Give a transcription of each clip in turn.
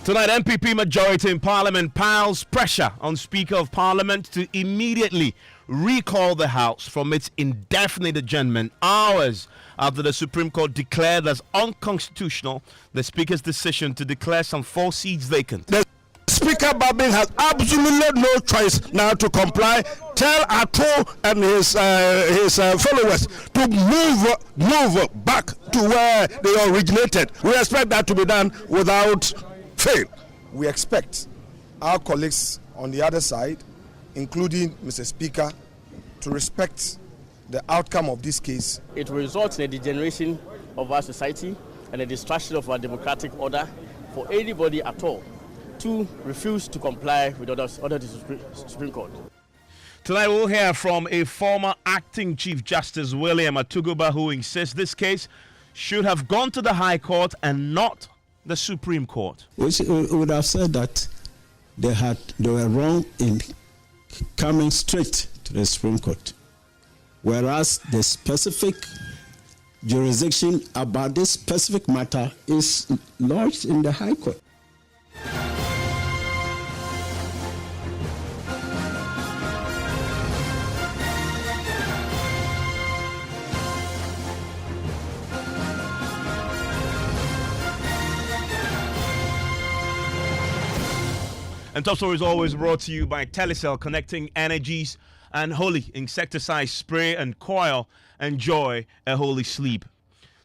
Tonight, MPP majority in Parliament piles pressure on Speaker of Parliament to immediately recall the House from its indefinite adjournment hours after the Supreme Court declared as unconstitutional the Speaker's decision to declare some 4 seats vacant. The Speaker Bagbin has absolutely no choice now to comply. Tell Apawu and his followers to move back to where they originated. We expect that to be done without fail. We expect our colleagues on the other side, including Mr. Speaker, to respect the outcome of this case. It will result in a degeneration of our society and a destruction of our democratic order for anybody at all to refuse to comply with orders of the Supreme Court. Tonight we'll hear from a former acting Chief Justice William Atuguba, who insists this case should have gone to the High Court and not the Supreme Court. We would have said that they were wrong in coming straight to the Supreme Court, whereas the specific jurisdiction about this specific matter is lodged in the High Court. And Top Story is always brought to you by Telecel, connecting energies and holy insecticide spray and coil. Enjoy a holy sleep.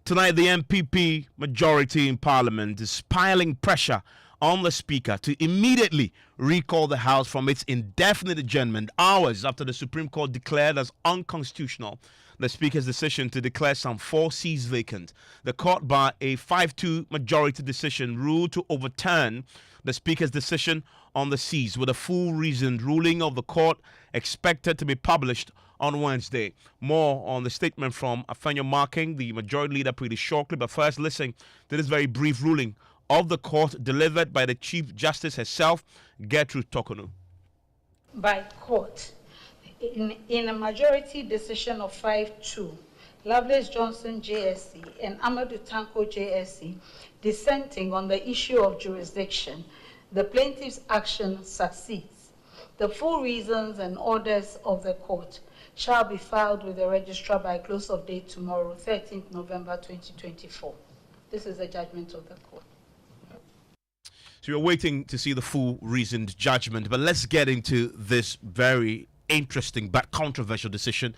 Tonight, the MPP majority in Parliament is piling pressure on the Speaker to immediately recall the House from its indefinite adjournment hours after the Supreme Court declared as unconstitutional the Speaker's decision to declare some 4 seats vacant. The court, by a 5-2 majority decision, ruled to overturn the Speaker's decision on the seats, with a full reasoned ruling of the court expected to be published on Wednesday. More on the statement from Afenyo Marking, the majority leader, pretty shortly. But first, listen to this very brief ruling of the court delivered by the Chief Justice herself, Gertrude Tokonu. By court, in a majority decision of 5-2, Lovelace Johnson JSC and Amadou Tanko JSC dissenting on the issue of jurisdiction, the plaintiff's action succeeds. The full reasons and orders of the court shall be filed with the registrar by close of day tomorrow, 13th November 2024. This is the judgment of the court. So you're waiting to see the full reasoned judgment, but let's get into this very interesting but controversial decision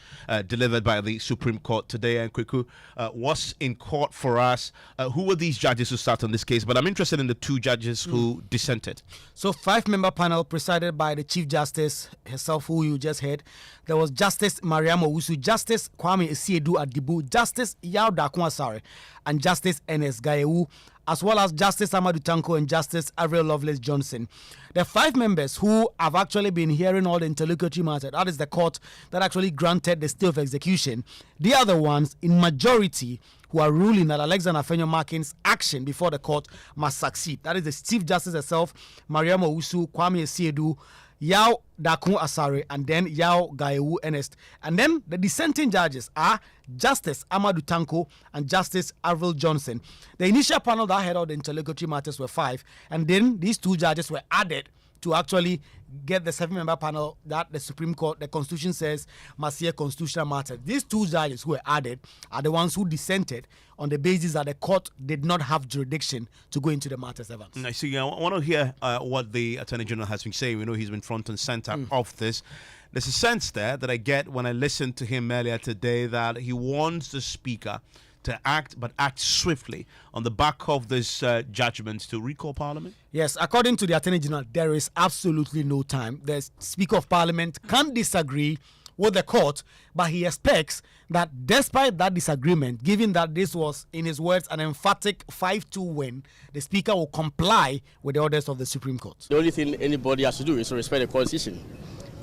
delivered by the Supreme Court today. And Kweku, what's in court for us? Who were these judges who sat on this case? But I'm interested in the 2 judges who dissented. So 5-member panel presided by the Chief Justice herself, who you just heard. There was Justice Mariam Owusu, Justice Kwame Esiedu Adibu, Justice Yao Dakwasare, and Justice Ernest Gayewu, as well as Justice Amadou Tanko and Justice Avril Lovelace Johnson. The 5 members who have actually been hearing all the interlocutory matter, that is the court that actually granted the stay of execution. The other ones, in majority, who are ruling that Alexander Afenyo Markin's action before the court must succeed. That is the Chief Justice herself, Mariam Owusu, Kwame Esiedu, Yao Dakun Asare, and then Yao Gayewu Ernest. And then the dissenting judges are Justice Amadou Tanko and Justice Avril Johnson. The initial panel that had all the interlocutory matters were 5, and then these 2 judges were added to actually get the 7-member panel that the Supreme Court, the Constitution says, must hear constitutional matters. These 2 judges who were added are the ones who dissented on the basis that the court did not have jurisdiction to go into the matters, Evans. I see. I want to hear what the Attorney General has been saying. We know he's been front and center of this. There's a sense there that I get when I listened to him earlier today that he wants the Speaker to act, but act swiftly on the back of this judgment to recall Parliament? Yes, according to the Attorney General, there is absolutely no time. The Speaker of Parliament can't disagree with the court, but he expects that despite that disagreement, given that this was, in his words, an emphatic 5-2 win, the Speaker will comply with the orders of the Supreme Court. The only thing anybody has to do is to respect the Constitution.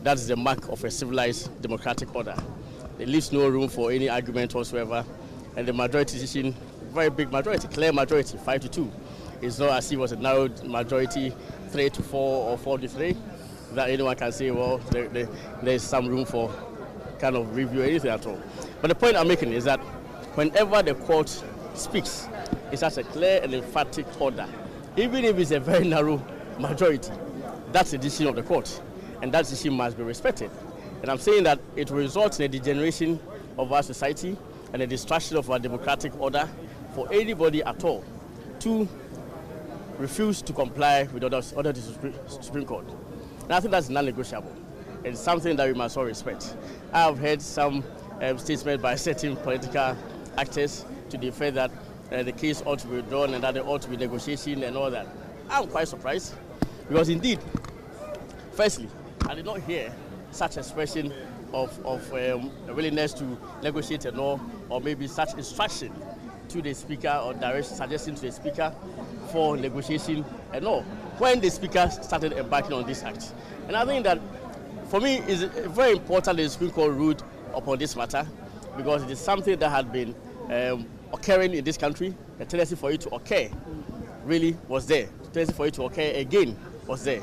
That's the mark of a civilized democratic order. It leaves no room for any argument whatsoever. And the majority decision, very big majority, clear majority, 5-2. It's not as if it was a narrow majority, 3-4 or 4-3, that anyone can say, well, there's some room for kind of review or anything at all. But the point I'm making is that whenever the court speaks, it's such a clear and emphatic order. even if it's a very narrow majority, that's the decision of the court, and that decision must be respected. And I'm saying that it will result in a degeneration of our society and a destruction of our democratic order for anybody at all to refuse to comply with orders of the Supreme Court. And I think that's non-negotiable. It's something that we must all respect. I have heard some statements by certain political actors to the effect that the case ought to be withdrawn and that there ought to be negotiation and all that. I'm quite surprised because indeed, firstly, I did not hear such expression of a willingness to negotiate and all, or maybe such instruction to the speaker or direct suggestion to the speaker for negotiation and all, when the speaker started embarking on this act. And I think that, for me, it's very important that the Supreme Court ruled upon this matter because it is something that had been occurring in this country. The tendency for it to occur really was there. The tendency for it to occur again was there.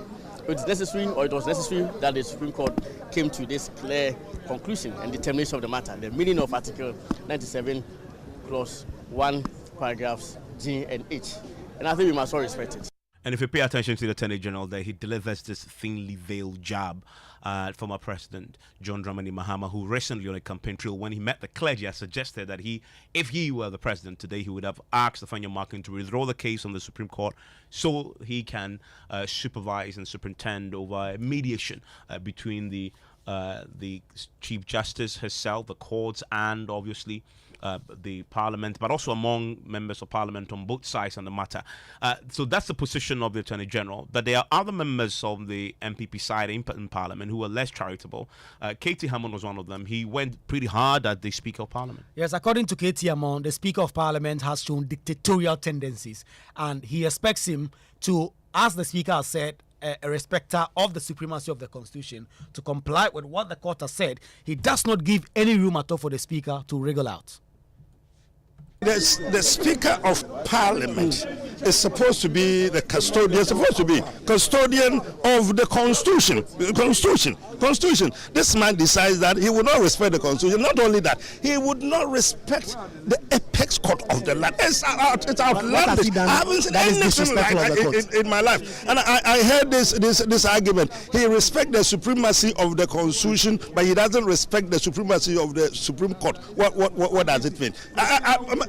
It's necessary, or it was necessary, that the Supreme Court came to this clear conclusion and determination of the matter, the meaning of Article 97, Clause 1, paragraphs G and H. And I think we must all respect it. And if you pay attention to the Attorney General there, he delivers this thinly veiled jab at former President John Dramani Mahama, who recently on a campaign trail, when he met the clergy, has suggested that if he were the president today, he would have asked Nathaniel Markin to withdraw the case on the Supreme Court so he can supervise and superintend over mediation between the Chief Justice herself, the courts, and obviously the Parliament, but also among members of Parliament on both sides on the matter. So that's the position of the Attorney General. But there are other members of the MPP side in Parliament who are less charitable. Katie Hammond was one of them. He went pretty hard at the Speaker of Parliament. Yes, according to Katie Hammond, the Speaker of Parliament has shown dictatorial tendencies, and he expects him to, as the Speaker has said, a respecter of the supremacy of the Constitution, to comply with what the court has said. He does not give any room at all for the Speaker to wriggle out. The Speaker of Parliament is supposed to be the custodian of the Constitution. This man decides that he would not respect the Constitution. Not only that, he would not respect the apex court of the land. It's outlandish. I haven't seen anything like that in my life. And I heard this argument. He respects the supremacy of the Constitution, but he doesn't respect the supremacy of the Supreme Court. What does it mean?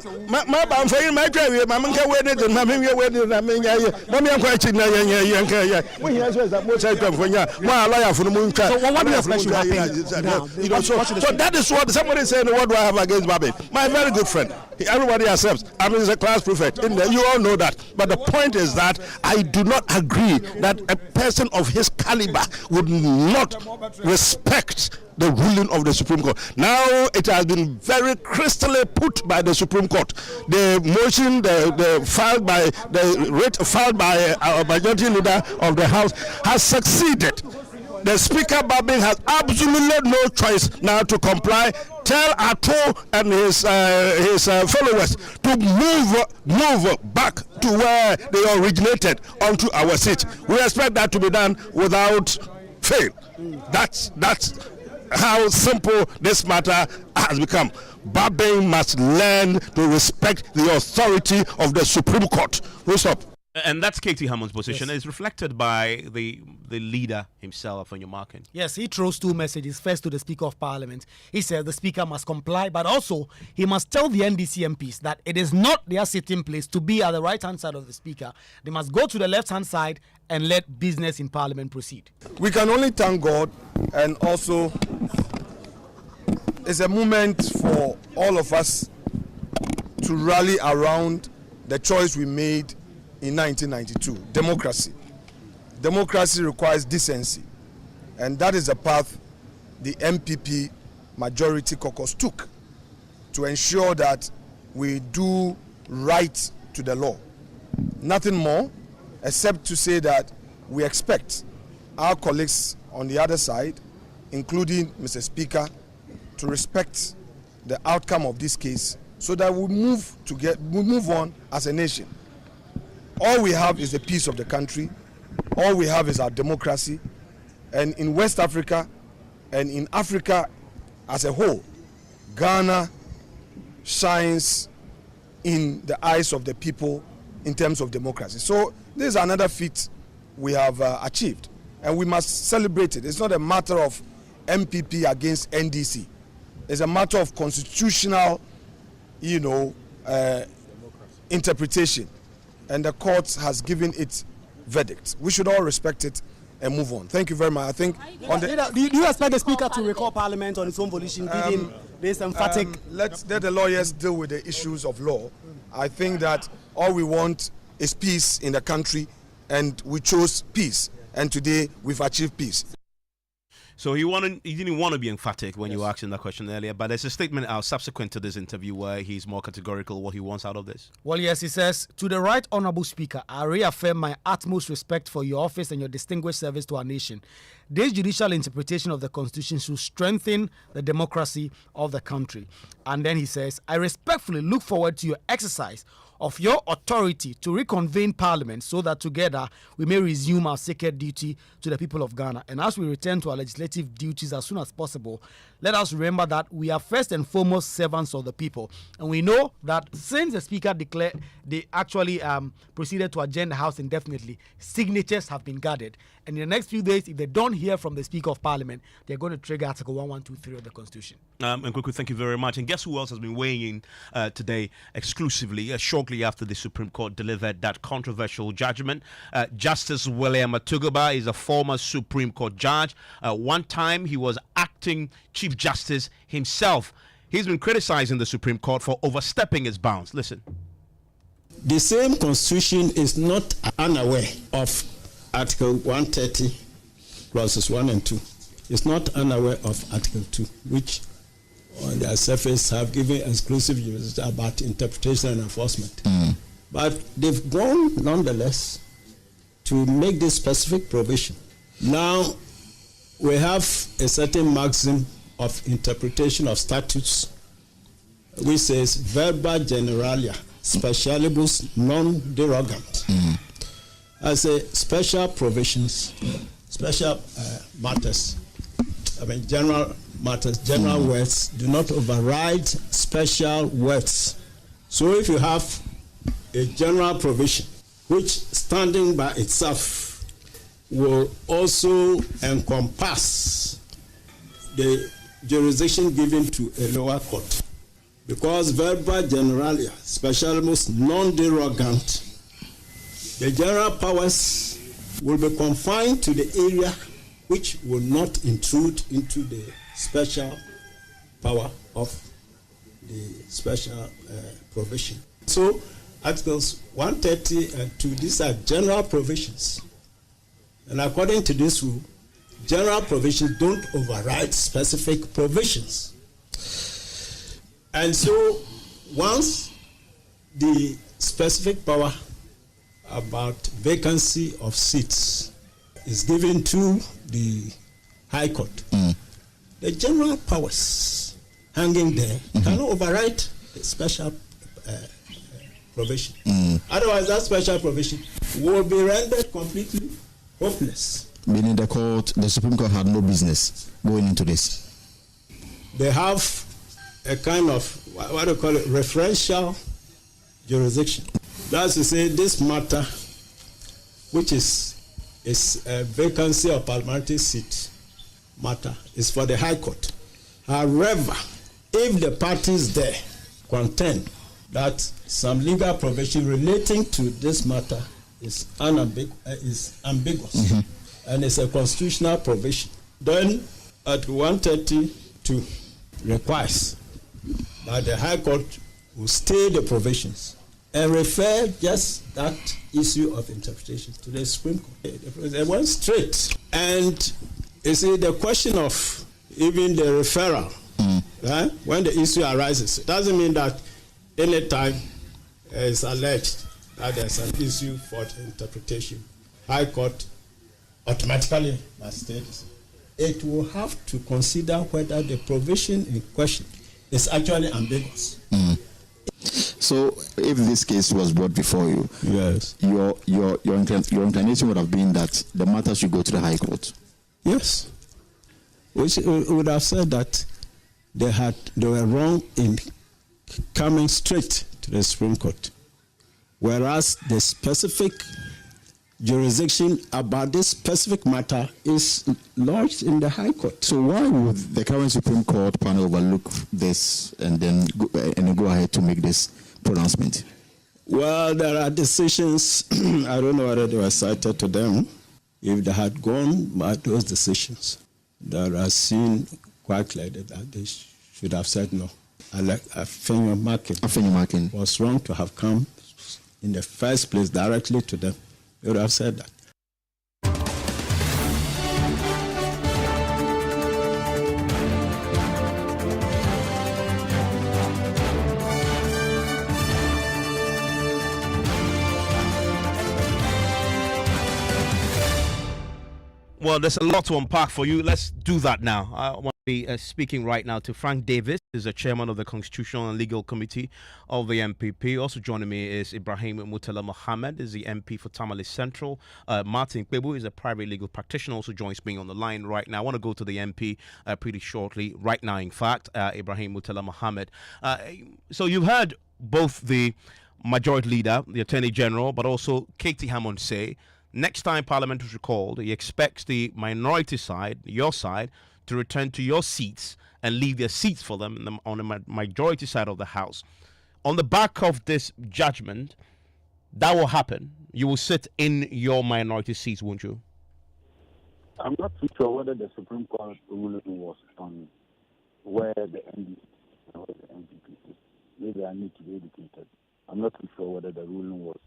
My bam for my drive, my man can wait it, and my men wait it, and my man question. When he has that most I come for you, my liar for the moon. So what do you expect? So that is what somebody said. What do I have against Bagbin? My very good friend. Everybody accepts. I mean, he's a class prefect. You all know that. But the point is that I do not agree that a person of his caliber would not respect the ruling of the Supreme Court. Now it has been very crystally put by the Supreme Court. The motion filed by our majority leader of the House has succeeded. The Speaker Bagbin has absolutely no choice now to comply. Tell Apawu and his followers to move back to where they originated onto our seat. We expect that to be done without fail. That's how simple this matter has become. Bagbin must learn to respect the authority of the Supreme Court. We'll stop. And that's Katie Hammond's position. Yes. It's reflected by the leader himself, on your marking. Yes, he throws two messages. First, to the Speaker of Parliament. He says the Speaker must comply, but also he must tell the NDC MPs that it is not their sitting place to be at the right-hand side of the Speaker. They must go to the left-hand side and let business in Parliament proceed. We can only thank God, and also it's a moment for all of us to rally around the choice we made in 1992, democracy. Democracy requires decency, and that is the path the MPP majority caucus took to ensure that we do right to the law. Nothing more, except to say that we expect our colleagues on the other side, including Mr. Speaker, to respect the outcome of this case so that we move on as a nation. All we have is the peace of the country. All we have is our democracy. And in West Africa and in Africa as a whole, Ghana shines in the eyes of the people in terms of democracy. So This is another feat we have achieved, and we must celebrate it. It's not a matter of MPP against NDC. It's a matter of constitutional, interpretation, and the court has given its verdict. We should all respect it and move on. Thank you very much. I think do you expect the Speaker to recall Parliament on its own volition, giving this emphatic? Let the lawyers deal with the issues of law. I think that all we want is peace in the country, and we chose peace, and today we've achieved peace. So he didn't want to be emphatic when you were asking that question earlier, but there's a statement out subsequent to this interview where he's more categorical what he wants out of this. Well, yes, he says, to the Right Honourable Speaker, I reaffirm my utmost respect for your office and your distinguished service to our nation. This judicial interpretation of the Constitution should strengthen the democracy of the country. And then he says, I respectfully look forward to your exercise of your authority to reconvene Parliament so that together we may resume our sacred duty to the people of Ghana. And as we return to our legislative duties as soon as possible, let us remember that we are first and foremost servants of the people. And we know that since the Speaker declared they actually proceeded to adjourn the House indefinitely, signatures have been gathered. And in the next few days, if they don't hear from the Speaker of Parliament, they're going to trigger Article 1123 of the Constitution. And Kweku, thank you very much. And guess who else has been weighing in today exclusively, shortly after the Supreme Court delivered that controversial judgment? Justice William Atuguba is a former Supreme Court judge. One time he was acting Chief Justice himself. He's been criticizing the Supreme Court for overstepping its bounds. Listen. The same Constitution is not unaware of Article 130, clauses 1 and 2. It's not unaware of Article 2, which on their surface have given exclusive jurisdiction about interpretation and enforcement. But they've gone nonetheless to make this specific provision. Now we have a certain maxim of interpretation of statutes which says verba generalia specialibus non derogant. As a special provisions, special matters, general matters, general words do not override special words. So if you have a general provision which standing by itself will also encompass the jurisdiction given to a lower court, because verba generalia specialibus non derogant, the general powers will be confined to the area which will not intrude into the special power of the special provision. So Articles 130 and 2, these are general provisions. And according to this rule, general provisions don't override specific provisions. And so once the specific power about vacancy of seats is given to the High Court, the general powers hanging there cannot override the special provision. Otherwise, that special provision will be rendered completely hopeless. Meaning the Supreme Court had no business going into this. They have a kind of, what do you call it, referential jurisdiction. That's to say, this matter, which is a vacancy of parliamentary seat matter, is for the High Court. However, if the parties there contend that some legal provision relating to this matter is ambiguous and it's a constitutional provision, then Article 132 requires that the High Court will stay the provisions and refer just that issue of interpretation to the Supreme Court. They went straight. And you see, the question of even the referral, right, when the issue arises, it doesn't mean that any time it's alleged that there's an issue for interpretation, High Court automatically must stay this. It will have to consider whether the provision in question is actually ambiguous. So, if this case was brought before you, yes, your inclination would have been that the matter should go to the High Court. Yes, which would have said that they were wrong in coming straight to the Supreme Court, whereas the specific jurisdiction about this specific matter is lodged in the High Court. So why would the current Supreme Court panel overlook this and then go ahead to make this pronouncement? Well, there are decisions, I don't know whether they were cited to them. If they had gone by those decisions, there are seen quite clearly that they should have said no. A finger marking was wrong to have come in the first place directly to them. They would have said that. Well, there's a lot to unpack for you. Let's do that now. I want to be speaking right now to Frank Davis, who's the chairman of the Constitutional and Legal Committee of the MPP. Also joining me is Ibrahim Mutala Mohammed, is the MP for Tamale Central. Martin Kwebu is a private legal practitioner, also joins me on the line right now. I want to go to the MP pretty shortly, right now, in fact, Ibrahim Mutala Mohammed. So you've heard both the Majority Leader, the Attorney General, but also Katie Hammond say next time Parliament is recalled, he expects the minority side, your side, to return to your seats and leave their seats for them on the majority side of the House. On the back of this judgment, that will happen. You will sit in your minority seats, won't you? I'm not too sure whether the Supreme Court ruling was on where the NDC or the MPP is. Maybe I need to be educated. I'm not too sure whether the ruling was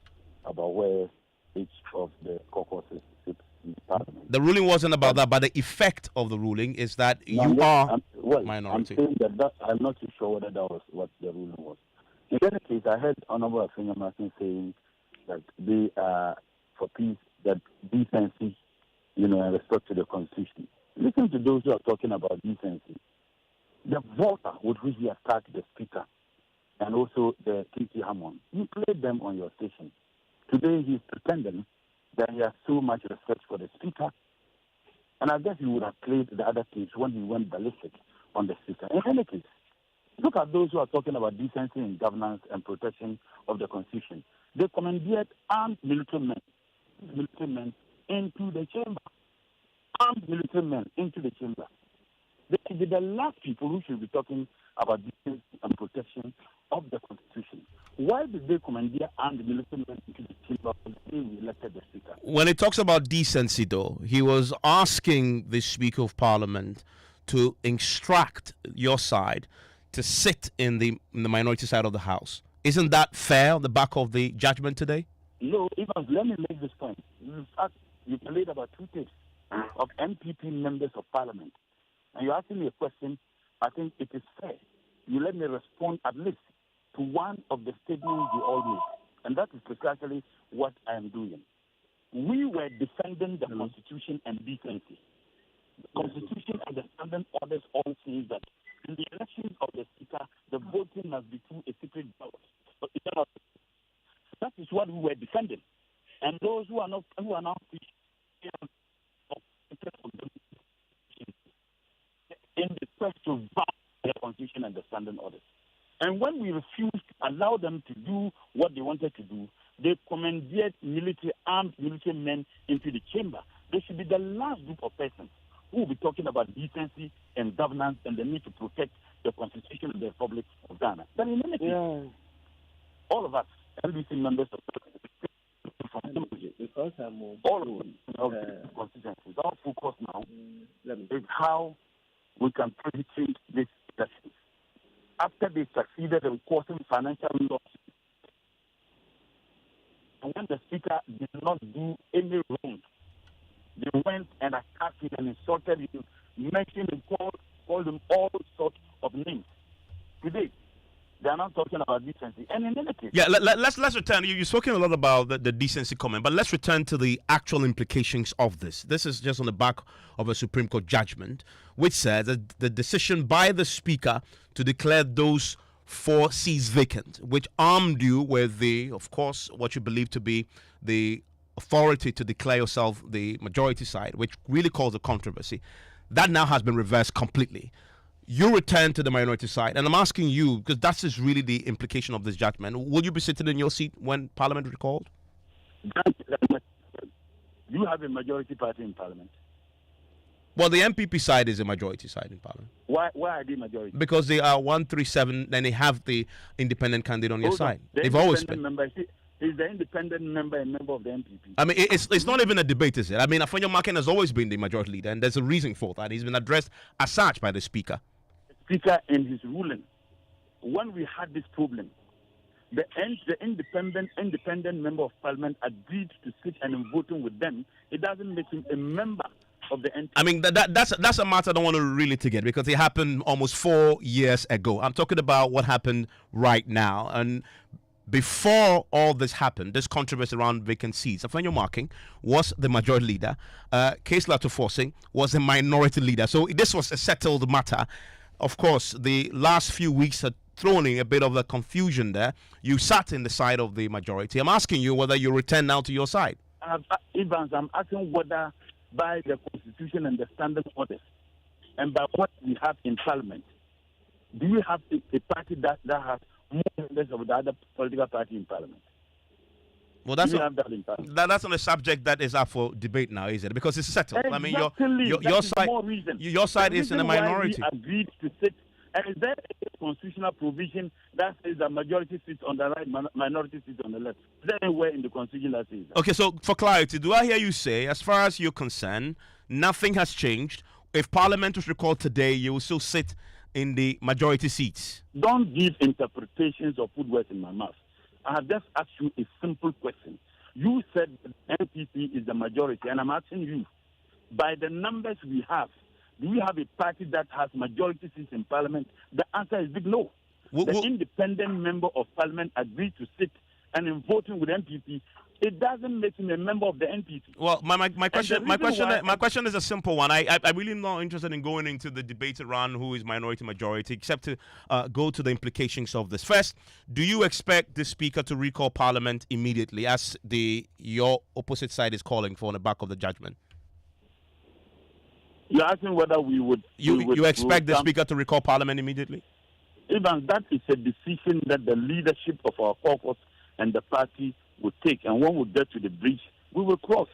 about where each of the caucuses sits in Parliament. The ruling wasn't about that, but the effect of the ruling is that you are minority. I'm saying that I'm not too sure whether that was what the ruling was. In any case, I heard Honorable Afinya Martin saying that they are for peace, that decency, and respect to the Constitution. Listen to those who are talking about decency. The voter with which he attacked the Speaker and also the K.T. Hammond, you played them on your station. Today he's pretending that he has so much respect for the Speaker, and I guess he would have played the other case when he went ballistic on the Speaker. In any case, look at those who are talking about decency in governance and protection of the Constitution. They commandeered armed military men into the chamber. Armed military men into the chamber. They should be the last people who should be talking about decency and protection of the Constitution. Why did they commandeer armed military men into the chamber when they elected the Speaker? When it talks about decency, though, he was asking the Speaker of Parliament to instruct your side to sit in the minority side of the House. Isn't that fair on the back of the judgment today? No, Evans, let me make this point. In fact, you played about 2 tapes of MPP members of Parliament, and you're asking me a question. I think it is fair. You let me respond at least to one of the statements you all made, and that is precisely what I am doing. We were defending the Constitution and decency. The Constitution and the standing orders all say that in the elections of the Speaker, the voting must be through a secret ballot. That is what we were defending, and those who are now in the quest to violate the Constitution and the standing orders. And when we refused to allow them to do what they wanted to do, they commandeered armed military men into the chamber. They should be the last group of persons who will be talking about decency and governance and the need to protect the Constitution of the Republic of Ghana. But in any case, all of us, LBC members of all of the constituencies, our focus now is how we can penetrate this election. After they succeeded in causing financial loss, and when the Speaker did not do any wrong, they went and attacked him and insulted him, mentioned him, called him all sorts of names. Today, they are not talking about decency. And in any case... Yeah, let's return. You've spoken a lot about the decency comment, but let's return to the actual implications of this. This is just on the back of a Supreme Court judgment, which said that the decision by the Speaker to declare those 4 seats vacant, which armed you with of course, what you believe to be the authority to declare yourself the majority side, which really caused a controversy, that now has been reversed completely. You return to the minority side, and I'm asking you, because that is really the implication of this judgment, will you be sitting in your seat when Parliament recalled? Do you have a majority party in Parliament? Well, the MPP side is a majority side in Parliament. Why are they majority? Because they are 137, then they have the independent candidate on your side. They've always been. Is the independent member a member of the MPP? I mean, it's not even a debate, is it? I mean, Afenyo Markin has always been the majority leader, and there's a reason for that. He's been addressed as such by the Speaker. The Speaker in his ruling, when we had this problem, the independent member of Parliament agreed to sit and voting with them. It doesn't make him a member of the NPP. I mean, that's a matter I don't want to really get because it happened almost 4 years ago. I'm talking about what happened right now. And before all this happened, this controversy around vacant seats, Afenyo Markin was the majority leader. Case Forcing was the minority leader. So this was a settled matter. Of course, the last few weeks had thrown in a bit of the confusion there. You sat in the side of the majority. I'm asking you whether you return now to your side. Evans, I'm asking whether by the Constitution and the standing orders and by what we have in Parliament, do we have a party that has more members of the other political party in Parliament? Well, that's not a subject that is up for debate now, is it? Because it's settled. Exactly. I mean, your side is in a minority. We agreed to sit, and is there a constitutional provision that says that majority sits on the right, minority sits on the left? Is there anywhere in the Constitution that says that? Okay, so for clarity, do I hear you say, as far as you're concerned, nothing has changed? If Parliament was recalled today, you will still sit in the majority seats? Don't give interpretations or put words in my mouth. I have just asked you a simple question. You said that NPP is the majority, and I'm asking you, by the numbers we have, do we have a party that has majority seats in Parliament? The answer is big no. The independent member of Parliament agreed to sit and in voting with NPP. It doesn't make him a member of the NPP. Well, my question is a simple one. I really am not interested in going into the debate around who is minority majority, except to go to the implications of this. First, do you expect the Speaker to recall Parliament immediately, as your opposite side is calling for on the back of the judgment? You're asking whether we would... You expect the Speaker to recall Parliament immediately? Even that is a decision that the leadership of our caucus and the party would take, and when we get to the bridge, we will cross.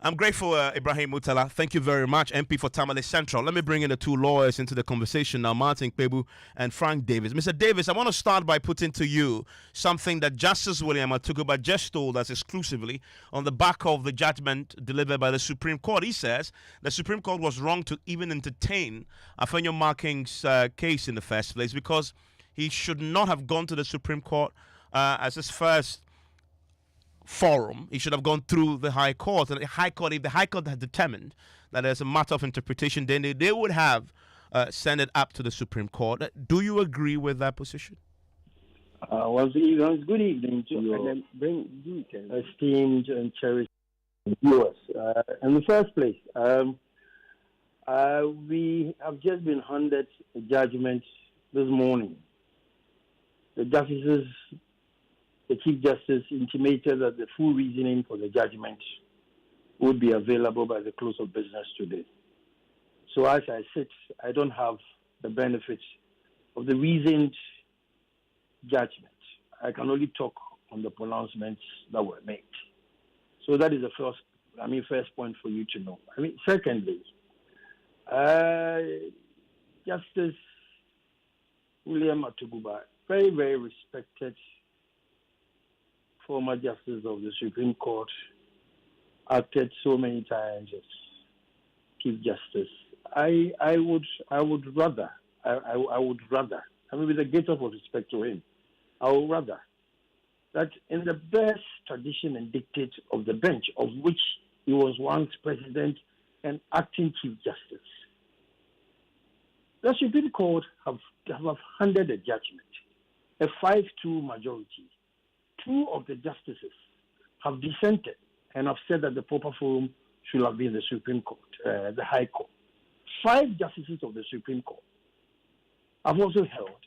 I'm grateful, Ibrahim Mutala. Thank you very much, MP for Tamale Central. Let me bring in the two lawyers into the conversation now, Martin Kpebu and Frank Davis. Mr. Davis, I want to start by putting to you something that Justice William Atuguba just told us exclusively on the back of the judgment delivered by the Supreme Court. He says the Supreme Court was wrong to even entertain Afenyo Markin's case in the first place because he should not have gone to the Supreme Court as his first forum. He should have gone through the High Court. And if the High Court had determined that there's a matter of interpretation, then they would have sent it up to the Supreme Court. Do you agree with that position? Good evening to your esteemed and cherished viewers. In the first place, we have just been handed a judgment this morning. The justices, the Chief Justice intimated that the full reasoning for the judgment would be available by the close of business today. So as I sit, I don't have the benefits of the reasoned judgment. I can only talk on the pronouncements that were made. So that is the first point for you to know. Secondly, Justice William Atuguba, very, very respected former Justice of the Supreme Court, acted so many times as Chief Justice. I would rather, with the greatest of respect to him, I would rather that in the best tradition and dictate of the bench, of which he was once president and acting Chief Justice, the Supreme Court have handed a judgment, a 5-2 majority. Two of the justices have dissented and have said that the proper forum should have been the Supreme Court, the High Court. 5 justices of the Supreme Court have also held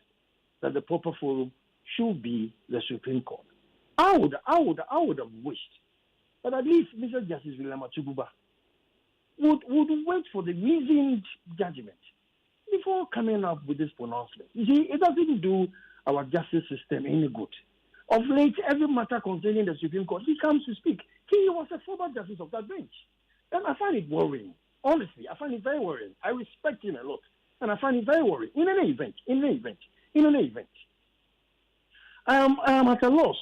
that the proper forum should be the Supreme Court. I would have wished that at least Mr. Justice William Atuguba would wait for the reasoned judgment before coming up with this pronouncement. You see, it doesn't do our justice system any good. Of late, every matter concerning the Supreme Court, he comes to speak. He was a former justice of that bench. And I find it worrying. Honestly, I find it very worrying. I respect him a lot. And I find it very worrying. In any event, I am at a loss.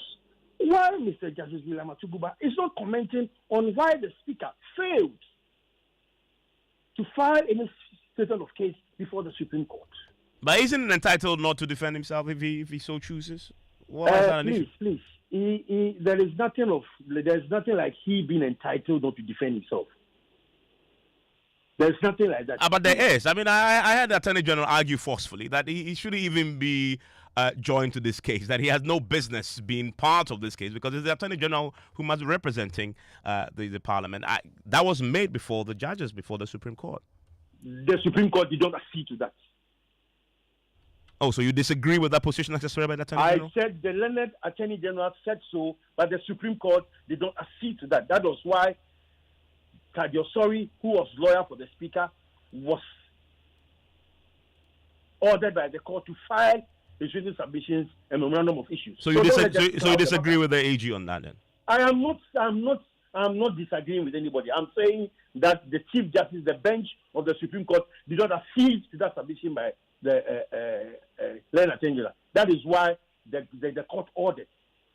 Why Mr. Justice William Atuguba is not commenting on why the Speaker failed to file any statement of case before the Supreme Court. But isn't he entitled not to defend himself if he so chooses? Why is that an issue? Please. There's nothing like he being entitled not to defend himself. There's nothing like that. But there is. I mean, I had the Attorney General argue forcefully that he shouldn't even be joined to this case, that he has no business being part of this case because it's the Attorney General who must be representing the Parliament. That was made before the judges, before the Supreme Court. The Supreme Court did not accede to that. Oh, so you disagree with that position expressed by the Attorney General? I said the learned Attorney General said so, but the Supreme Court did not accede to that. That was why Kadiosori, who was lawyer for the Speaker, was ordered by the court to file his written submissions and memorandum of issues. So you disagree with the AG on that then? I'm not disagreeing with anybody. I'm saying that the Chief Justice, the bench of the Supreme Court, did not accede to that submission by the learned Attorney General. That is why the court ordered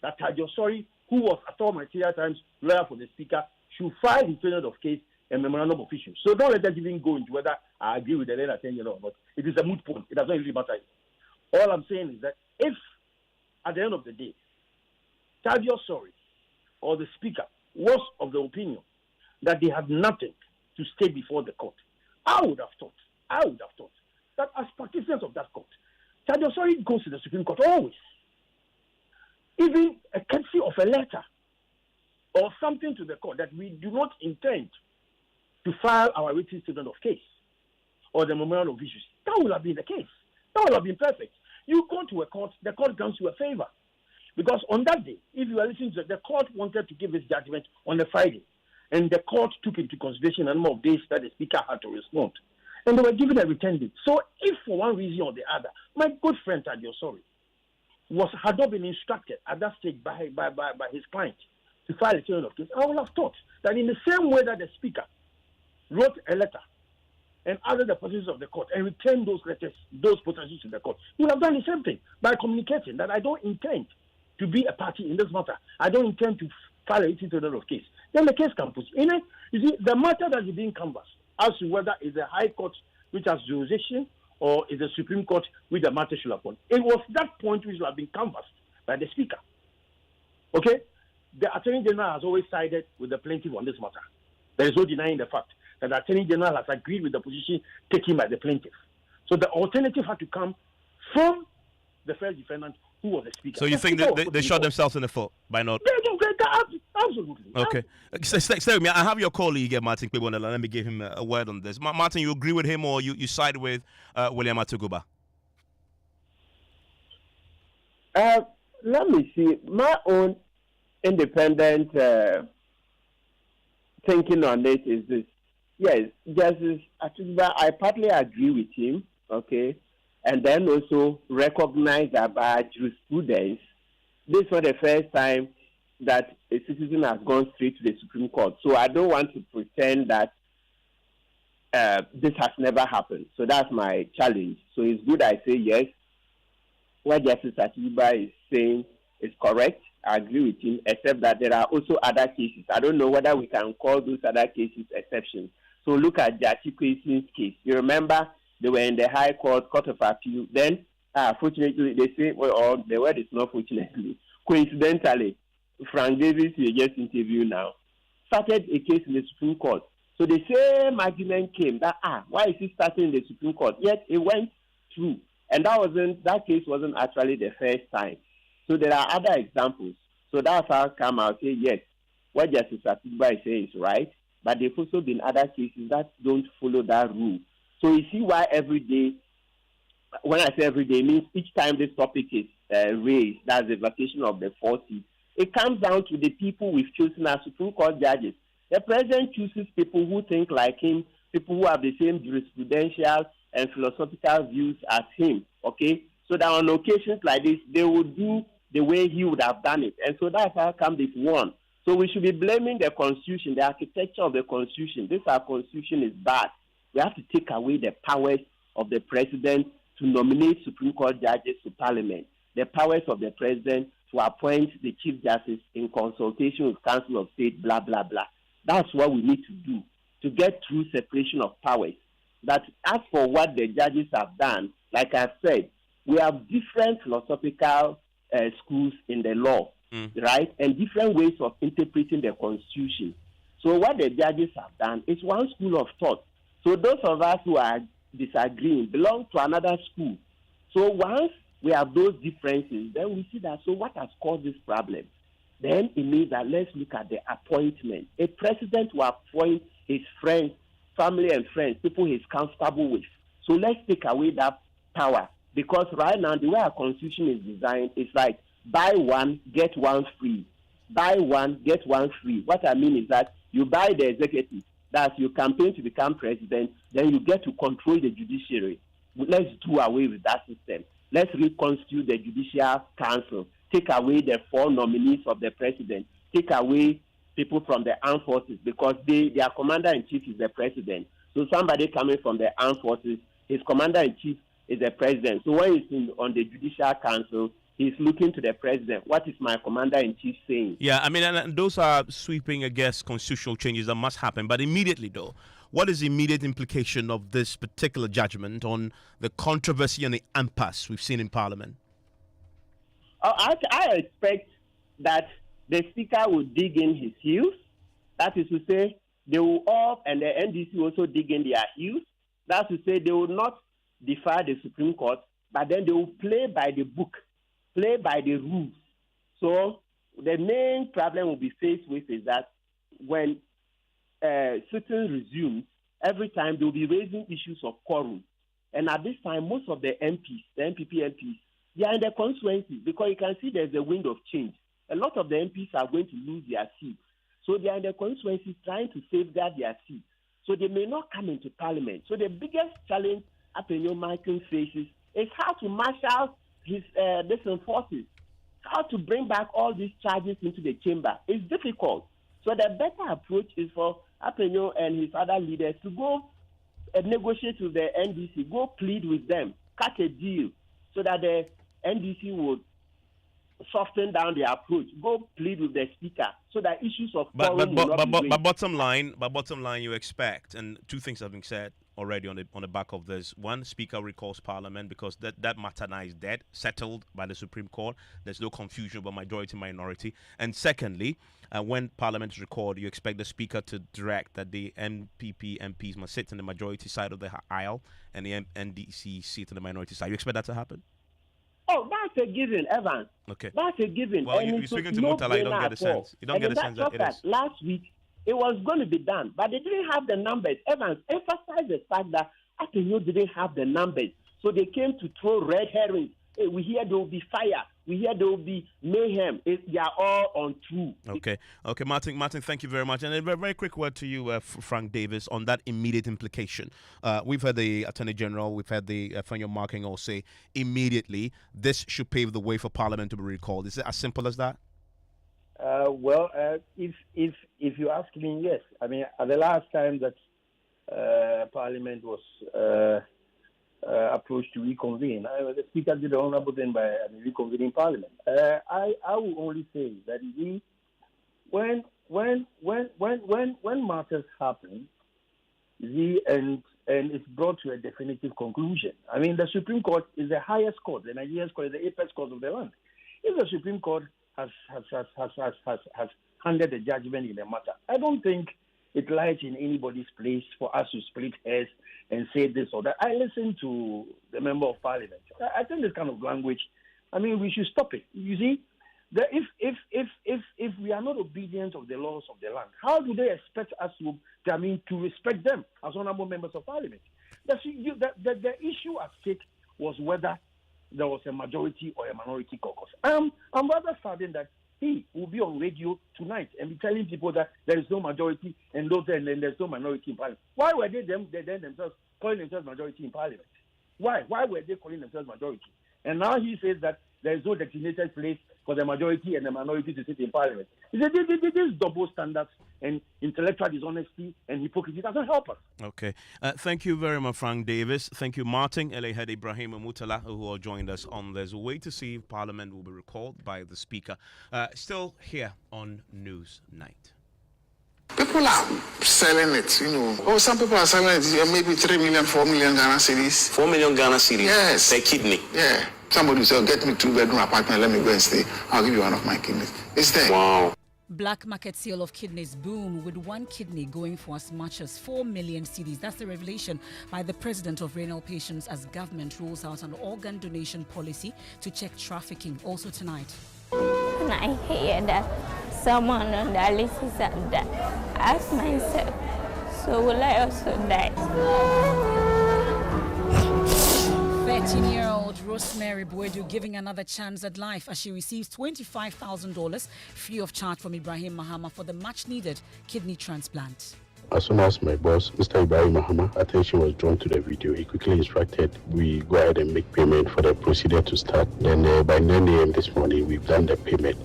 that Kadiosori, who was at all material times lawyer for the Speaker, should file his statement of case and memorandum of issues. So don't let us even go into whether I agree with the learned Attorney General or not. It is a moot point. It does not really matter. All I'm saying is that if, at the end of the day, Kadiosori or the Speaker was of the opinion that they had nothing to state before the court, I would have thought that as participants of that court, Kadiosori goes to the Supreme Court always. Even a courtesy of a letter or something to the court that we do not intend to file our written statement of case or the memorandum of issues. That would have been the case. That would have been perfect. You go to a court, the court grants you a favor. Because on that day, if you are listening to it, the court wanted to give its judgment on a Friday. And the court took into consideration a number of days that the Speaker had to respond. And they were given a return date. So if for one reason or the other, my good friend Kadiosori had not been instructed at that stage by his client to file a statement of case, I would have thought that in the same way that the Speaker wrote a letter and added the positions of the court and returned those letters, those positions to the court, he would have done the same thing by communicating that I don't intend to be a party in this matter. I don't intend to file a statement of case. Then the case can proceed. In it, you see, the matter that is being canvassed as to whether it's a High Court which has jurisdiction or is the Supreme Court which the matter should upon. It was that point which will have been canvassed by the Speaker. Okay? The Attorney General has always sided with the plaintiff on this matter. There is no denying the fact that the Attorney General has agreed with the position taken by the plaintiff. So the alternative had to come from the first defendant, who was the Speaker. So you think they shot themselves in the foot by not? Absolutely. Okay. Stay with me. I have your colleague, Martin Kpebonela. Let me give him a word on this. Martin, you agree with him or you side with William Atuguba? Let me see. My own independent thinking on this is this. Yes, Justice Atuguba, I partly agree with him, okay, and then also recognize that by jurisprudence, this is not the first time that a citizen has gone straight to the Supreme Court. So I don't want to pretend that this has never happened. So that's my challenge. So it's good I say yes. What Justice Atuguba is saying is correct. I agree with him, except that there are also other cases. I don't know whether we can call those other cases exceptions. So look at Jati Kwesi's case. You remember they were in the High Court, Court of Appeal. Then, fortunately, they say, well, the word is not fortunately. Coincidentally, Frank Davis, you just interviewed now, started a case in the Supreme Court. So the same argument came that, why is he starting in the Supreme Court? Yet it went through. And that case wasn't actually the first time. So there are other examples. So that's how I come out and say, yes, what Justice Atuguba is saying is right, but there have also been other cases that don't follow that rule. So you see why every day, when I say every day, it means each time this topic is raised, that's the vacation of the 4 seats, it comes down to the people we've chosen as Supreme Court judges. The president chooses people who think like him, people who have the same jurisprudential and philosophical views as him, okay? So that on occasions like this, they would do the way he would have done it. And so that's how come they've won. So we should be blaming the constitution, the architecture of the constitution. Our constitution is bad. We have to take away the powers of the president to nominate Supreme Court judges to Parliament, the powers of the president to appoint the Chief Justice in consultation with Council of State, blah, blah, blah. That's what we need to do to get true separation of powers. That as for what the judges have done, like I said, we have different philosophical schools in the law, right? And different ways of interpreting the Constitution. So what the judges have done is one school of thought. So those of us who are disagreeing belong to another school. So once we have those differences, then we see that, so what has caused this problem? Then it means that let's look at the appointment. A president will appoint his friends, family and friends, people he's comfortable with. So let's take away that power. Because right now, the way our constitution is designed is like buy one, get one free. Buy one, get one free. What I mean is that you buy the executive, that's you campaign to become president, then you get to control the judiciary. Let's do away with that system. Let's reconstitute the Judicial Council. Take away the 4 nominees of the president. Take away people from the armed forces because their commander-in-chief is the president. So somebody coming from the armed forces, his commander-in-chief is the president. So when he's on the Judicial Council, he's looking to the president. What is my commander-in-chief saying? Yeah, I mean, and those are sweeping, I guess, constitutional changes that must happen. But immediately, though, what is the immediate implication of this particular judgment on the controversy and the impasse we've seen in Parliament? I expect that the Speaker will dig in his heels. That is to say, they will all, and the NDC also dig in their heels. That's to say, they will not defy the Supreme Court, but then they will play by the book, play by the rules. So the main problem we'll be faced with is that when sitting resumes, every time they will be raising issues of quorum. And at this time, most of the MPs, the MPP MPs, they are in the constituencies because you can see there's a wind of change. A lot of the MPs are going to lose their seats. So they are in the constituencies trying to safeguard their seats. So they may not come into Parliament. So the biggest challenge Apawu Michael faces is how to marshal his different forces, how to bring back all these charges into the chamber. It's difficult. So the better approach is for Apawu and his other leaders to go and negotiate with the NDC, go plead with them, cut a deal so that the NDC would soften down their approach, go plead with the speaker so that issues of but bottom line, you expect, and two things have been said already on the back of this. One, Speaker recalls Parliament because that matter now is dead, settled by the Supreme Court. There's no confusion about majority minority. And secondly, when Parliament is recalled, you expect the Speaker to direct that the MPP MPs must sit on the majority side of the aisle and the NDC sit on the minority side. You expect that to happen? Oh, that's a given, Evans. Okay. That's a given. Well, you're speaking to Mutala, you don't get the sense. You don't get the sense that it is. Last week, it was going to be done, but they didn't have the numbers. Evans emphasized the fact that Apawu didn't have the numbers. So they came to throw red herrings. Hey, we hear there will be fire. We hear there will be mayhem. They are all untrue. Okay, Martin, thank you very much. And a very, very quick word to you, Frank Davis, on that immediate implication. We've heard the Attorney General, we've had the Fanyo Marking all say immediately this should pave the way for Parliament to be recalled. Is it as simple as that? If you ask me, yes. I mean, at the last time that Parliament was approached to reconvene, the Speaker did the honourable thing by reconvening Parliament. I will only say that when matters happen, and it's brought to a definitive conclusion. I mean, the Supreme Court is the highest court. The Nigerian court is the apex court of the land. If the Supreme Court has handed a judgment in a matter, I don't think it lies in anybody's place for us to split hairs and say this or that. I listen to the Member of Parliament. I think this kind of language, I mean, we should stop it. You see, if we are not obedient of the laws of the land, how do they expect us to respect them as honourable members of Parliament? The issue at stake was whether there was a majority or a minority caucus. I'm rather saddened that he will be on radio tonight and be telling people that there is no majority and there's no minority in Parliament. Why were they themselves calling themselves majority in Parliament? Why were they calling themselves majority? And now he says that there is no designated place for the majority and the minority to sit in parliament. This double standards and intellectual dishonesty and hypocrisy doesn't help us. Okay. Thank you very much, Frank Davis. Thank you, Martin, Elehad Ibrahim and Mutala, who all joined us on There's a Way to See if Parliament will be recalled by the Speaker. Still here on News Night. People are selling it, Oh, some people are selling it, maybe 3 million, 4 million Ghana cedis. 4 million Ghana cedis? Yes. Per kidney? Yeah. Somebody said, get me 2-bedroom apartment, let me go and stay. I'll give you one of my kidneys. It's there. Wow. Black market sale of kidneys boom, with one kidney going for as much as 4 million cedis. That's the revelation by the president of renal patients as government rolls out an organ donation policy to check trafficking. Also tonight. When I hear that someone on the list is that, I ask myself, so will I also die? 13-year-old Rosemary Boedu giving another chance at life as she receives $25,000 free of charge from Ibrahim Mahama for the much-needed kidney transplant. As soon as my boss, Mr. Ibrahim Mahama, attention was drawn to the video, he quickly instructed we go ahead and make payment for the procedure to start. Then by 9 a.m. this morning, we've done the payment.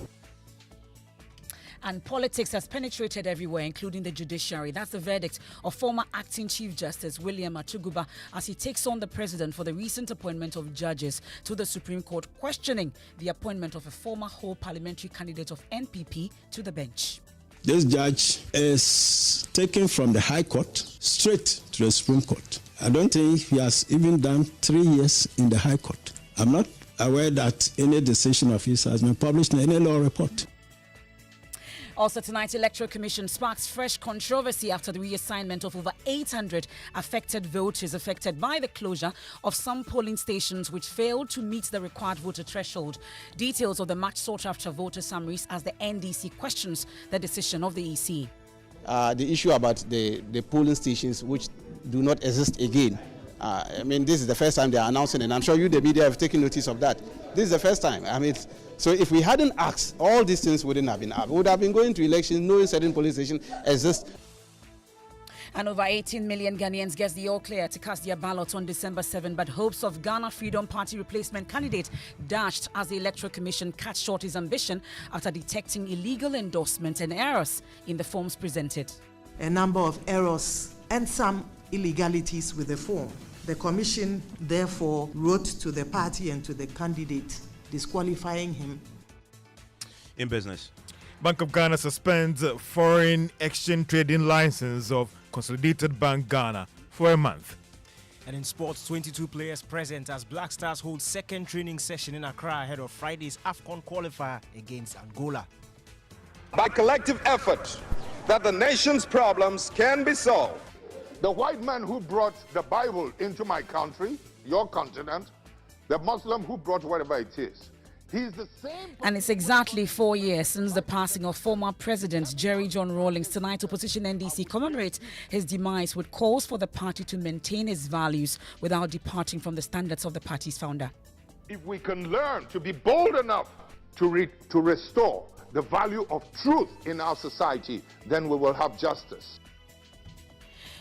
And politics has penetrated everywhere, including the judiciary. That's the verdict of former acting Chief Justice William Achuguba as he takes on the president for the recent appointment of judges to the Supreme Court, questioning the appointment of a former whole parliamentary candidate of NPP to the bench. This judge is taken from the High Court straight to the Supreme Court. I don't think he has even done 3 years in the High Court. I'm not aware that any decision of his has been published in any law report. Also tonight, Electoral Commission sparks fresh controversy after the reassignment of over 800 affected voters affected by the closure of some polling stations which failed to meet the required voter threshold. Details of the much sought after voter summaries as the NDC questions the decision of the EC. The issue about the polling stations which do not exist again. This is the first time they are announcing it, and I'm sure you, the media, have taken notice of that. This is the first time. So if we hadn't asked, all these things wouldn't have been up. We would have been going to elections knowing certain polling stations exist. And over 18 million Ghanaians gets the all clear to cast their ballots on December 7, but hopes of Ghana Freedom Party replacement candidate dashed as the Electoral Commission cut short his ambition after detecting illegal endorsements and errors in the forms presented. A number of errors and some illegalities with the form. The Commission therefore wrote to the party and to the candidate disqualifying him. In business. Bank of Ghana suspends foreign exchange trading license of Consolidated Bank Ghana for a month. And in sports, 22 players present as Black Stars hold second training session in Accra ahead of Friday's AFCON qualifier against Angola. By collective effort, that the nation's problems can be solved. The white man who brought the Bible into my country, your continent, the Muslim who brought whatever it is, he's the same. And it's exactly 4 years since the passing of former President Jerry John Rawlings. Tonight, opposition NDC commemorates his demise with calls for the party to maintain its values without departing from the standards of the party's founder. If we can learn to be bold enough to restore the value of truth in our society, then we will have justice.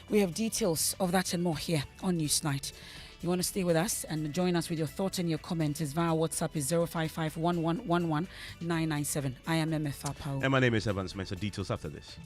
We have details of that and more here on Newsnight. You want to stay with us and join us with your thoughts and your comments is via WhatsApp is 055-1111-997. I am Emefa Apawu. And my name is Evans Mensah. Details after this.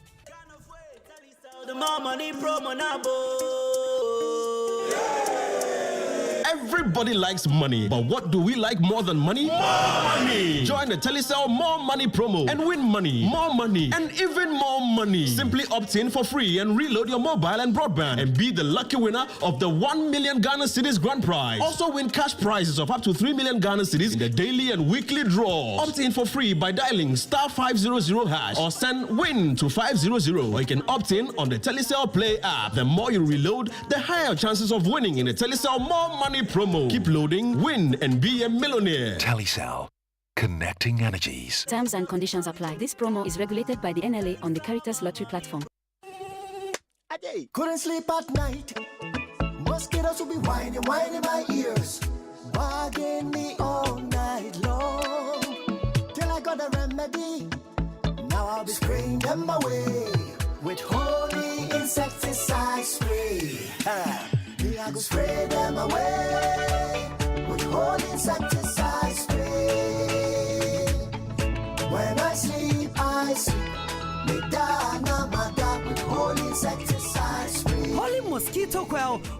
Everybody likes money, but what do we like more than money? More money! Join the Telecel More Money promo and win money, more money, and even more money. Simply opt in for free and reload your mobile and broadband and be the lucky winner of the 1 million Ghana cedis grand prize. Also win cash prizes of up to 3 million Ghana cedis in the daily and weekly draws. Opt in for free by dialing *500# or send WIN to 500, or you can opt in on the Telecel Play app. The more you reload, the higher chances of winning in the Telecel More Money promo. Keep loading, win, and be a millionaire. Telecel. Connecting energies. Terms and conditions apply. This promo is regulated by the NLA on the Caritas Lottery platform. Couldn't sleep at night. Mosquitoes will be whining my ears. Bugging me all night long. Till I got a remedy. Now I'll be spraying them away with holy insecticide spray. I go spray them away with holy insecticide spray.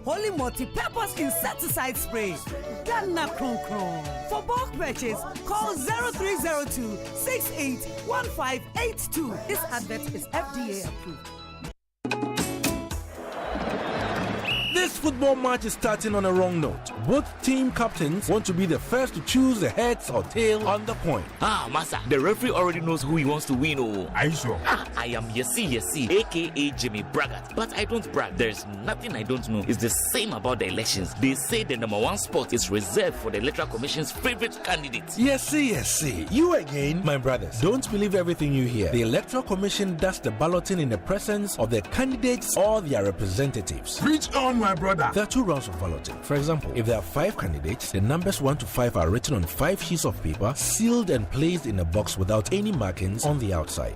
Holy multi-purpose insecticide spray. Ghana Kron Kron. For bulk purchase, call 0302 681582. This advert is FDA approved. This football match is starting on a wrong note. Both team captains want to be the first to choose the heads or tail on the coin. Masa, the referee already knows who he wants to win. Are you sure? I am Yesi, aka Jimmy Braggart. But I don't brag. There's nothing I don't know. It's the same about the elections. They say the #1 spot is reserved for the Electoral Commission's favorite candidate. Yesi. You again, my brothers. Don't believe everything you hear. The Electoral Commission does the balloting in the presence of the candidates or their representatives. Preach on, my brother. There are 2 rounds of balloting. For example, if there are 5 candidates, the numbers 1 to 5 are written on 5 sheets of paper, sealed and placed in a box without any markings on the outside.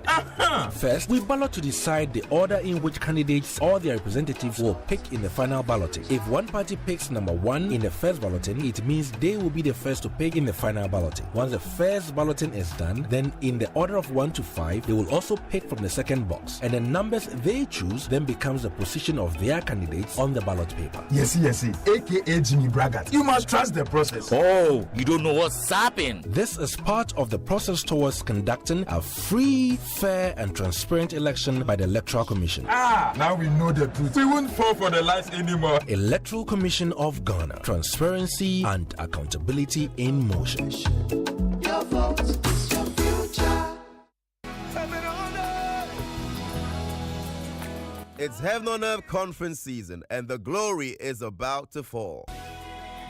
First, we ballot to decide the order in which candidates or their representatives will pick in the final balloting. If one party picks #1 in the first balloting, it means they will be the first to pick in the final balloting. Once the first balloting is done, then in the order of 1 to 5, they will also pick from the second box. And the numbers they choose then becomes the position of their candidates on the ballot paper. Yesi, aka Jimmy Braggart. You must trust the process. Oh, you don't know what's happening. This is part of the process towards conducting a free, fair, and transparent election by the Electoral Commission. Now we know the truth. We won't fall for the lies anymore. Electoral Commission of Ghana. Transparency and accountability in motion. Your vote is your future. It's Heaven on Earth conference season, and the glory is about to fall.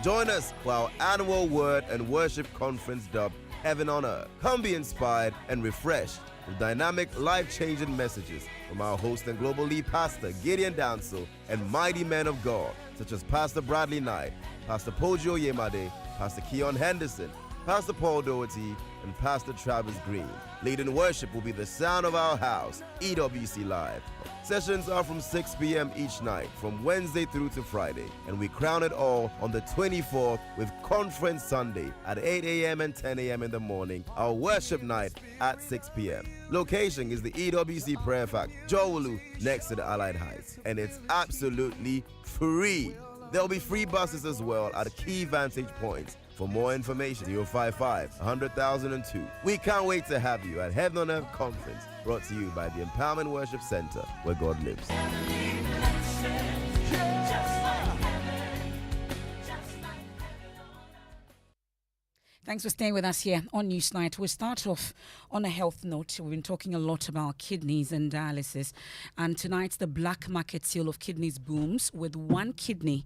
Join us for our annual word and worship conference dubbed Heaven on Earth. Come be inspired and refreshed with dynamic, life-changing messages from our host and global lead pastor, Gideon Danso, and mighty men of God, such as Pastor Bradley Knight, Pastor Pojo Yemade, Pastor Keon Henderson, Pastor Paul Doherty, and Pastor Travis Green. Leading worship will be the sound of our house, EWC Live. Sessions are from 6 p.m. each night, from Wednesday through to Friday, and we crown it all on the 24th with Conference Sunday at 8 a.m. and 10 a.m. in the morning, our worship night at 6 p.m. Location is the EWC Prayer Fact, Jowulu, next to the Allied Heights, and it's absolutely free. There'll be free buses as well at key vantage points. For more information, 055-100,002. We can't wait to have you at Heaven on Earth Conference, brought to you by the Empowerment Worship Center, where God lives. Thanks for staying with us here on Newsnight. We'll start off on a health note. We've been talking a lot about kidneys and dialysis. And tonight, the black market sale of kidneys booms, with one kidney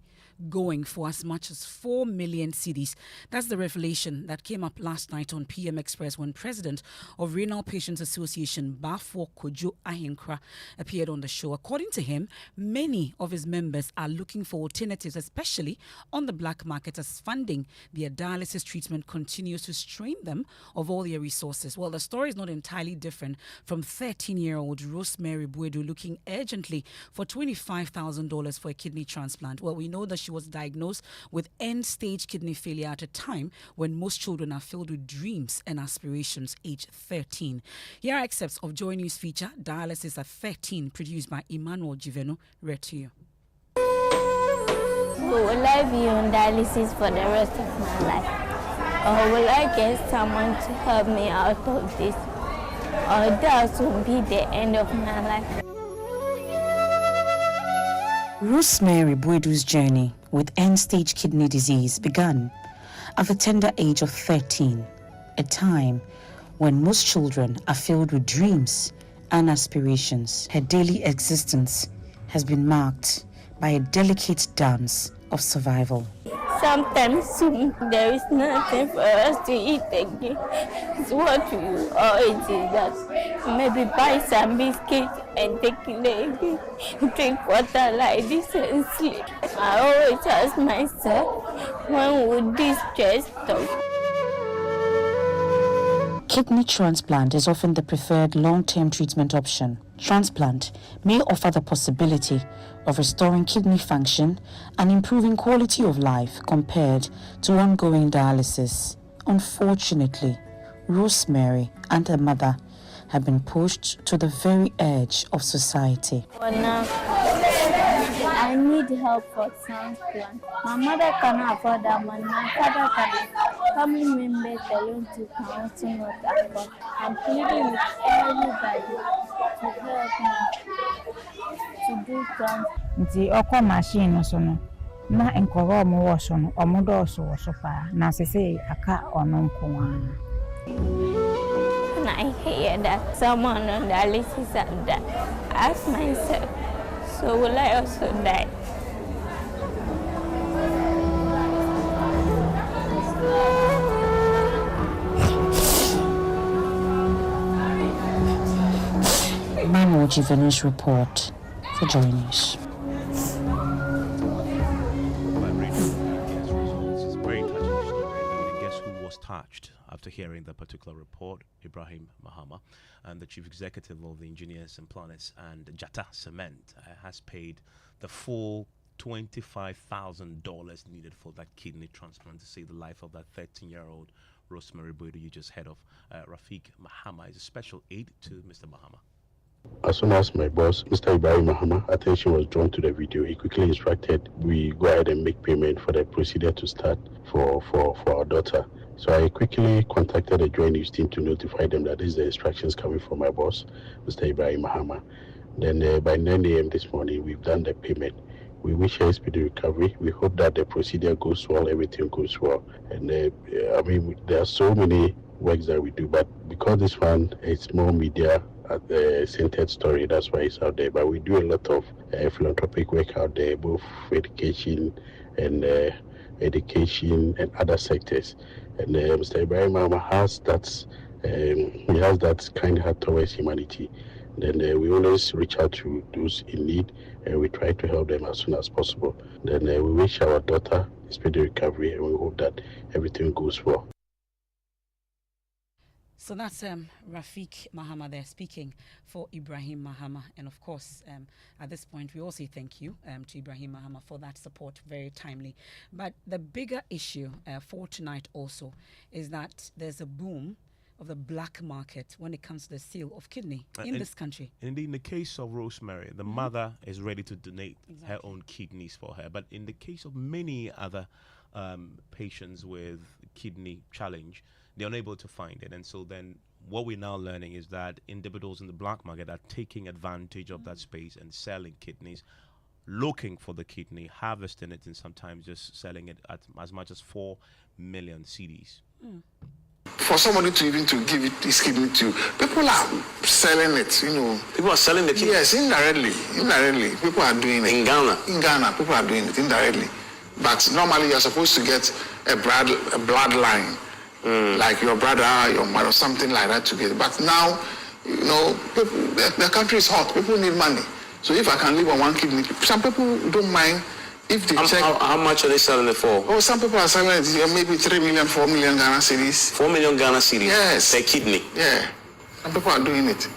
going for as much as 4 million cedis. That's the revelation that came up last night on PM Express when President of Renal Patients Association, Bafo Kojo Ahinkra, appeared on the show. According to him, many of his members are looking for alternatives, especially on the black market, as funding their dialysis treatment continues to strain them of all their resources. Well, the story is not entirely different from 13-year-old Rosemary Buedu looking urgently for $25,000 for a kidney transplant. Well, we know that she was diagnosed with end-stage kidney failure at a time when most children are filled with dreams and aspirations, age 13. Here are excerpts of Joy News feature, Dialysis at 13, produced by Emmanuel Giveno, read to you. So will I be on dialysis for the rest of my life? Or will I get someone to help me out of this? Or that will be the end of my life? Rosemary Buedu's journey with end-stage kidney disease began at the tender age of 13, a time when most children are filled with dreams and aspirations. Her daily existence has been marked by a delicate dance of survival. Sometimes soon there is nothing for us to eat again. It's what we always do, that maybe buy some biscuits and take it, drink water like this and sleep. I always ask myself, when would this stress stop? Kidney transplant is often the preferred long-term treatment option. Transplant may offer the possibility of restoring kidney function and improving quality of life compared to ongoing dialysis. Unfortunately, Rosemary and her mother have been pushed to the very edge of society. For now, I I need help for transplant. My mother cannot afford that money. My father cannot. Family members alone too can also not afford. I'm pleading with everybody to help me to do transplant. Nti ọkọ machine so no na nkọrọ ọmụ wọ so no ọmụ dọọso wọ so paa na sese aka ọno nko And I hear that someone on dialysis have died. I ask myself, so will I also die? Manuel Giovanni's report for Joy News. Touched after hearing the particular report. Ibrahim Mahama, and the chief executive of the Engineers and Planners and Jata Cement, has paid the full $25,000 needed for that kidney transplant to save the life of that 13-year-old Rosemary Boydo you just heard of. Rafiq Mahama is a special aide to Mr. Mahama. As soon as my boss, Mr. Ibrahim Mahama, attention was drawn to the video, he quickly instructed we go ahead and make payment for the procedure to start for our daughter. So I quickly contacted the Joint News team to notify them that this is the instructions coming from my boss, Mr. Ibrahim Mahama. Then by 9 a.m. this morning, we've done the payment. We wish her a speedy recovery. We hope that the procedure goes well, everything goes well. And I mean, there are so many works that we do, but because this one is more media centered story, that's why it's out there. But we do a lot of philanthropic work out there, both education and other sectors. And Mr. Ibrahim Mahama has that kind heart towards humanity. Then we always reach out to those in need, and we try to help them as soon as possible. Then we wish our daughter a speedy recovery, and we hope that everything goes well. So that's Rafiq Mahama there speaking for Ibrahim Mahama. And of course, at this point, we also thank you to Ibrahim Mahama for that support, very timely. But the bigger issue for tonight also is that there's a boom of the black market when it comes to the sale of kidney in this country. Indeed, in the case of Rosemary, the mother is ready to donate her own kidneys for her. But in the case of many other patients with kidney challenge, they're unable to find it. And so then what we're now learning is that individuals in the black market are taking advantage of that space and selling kidneys, looking for the kidney, harvesting it, and sometimes just selling it at as much as 4 million CDs. For somebody to even to give it his kidney to, people are selling it, you know. People are selling the kidney? Yes, indirectly. People are doing it. In Ghana? In Ghana, people are doing it indirectly. But normally you're supposed to get a bloodline. Like your brother, your mother, something like that to get. But now, you know, the country is hot. People need money. So if I can live on one kidney, some people don't mind if they check. How much are they selling it for? Oh, some people are selling it maybe 3 million, 4 million Ghana cedis. 4 million Ghana cedis? Yes. Per kidney? Yeah. Some people are doing it.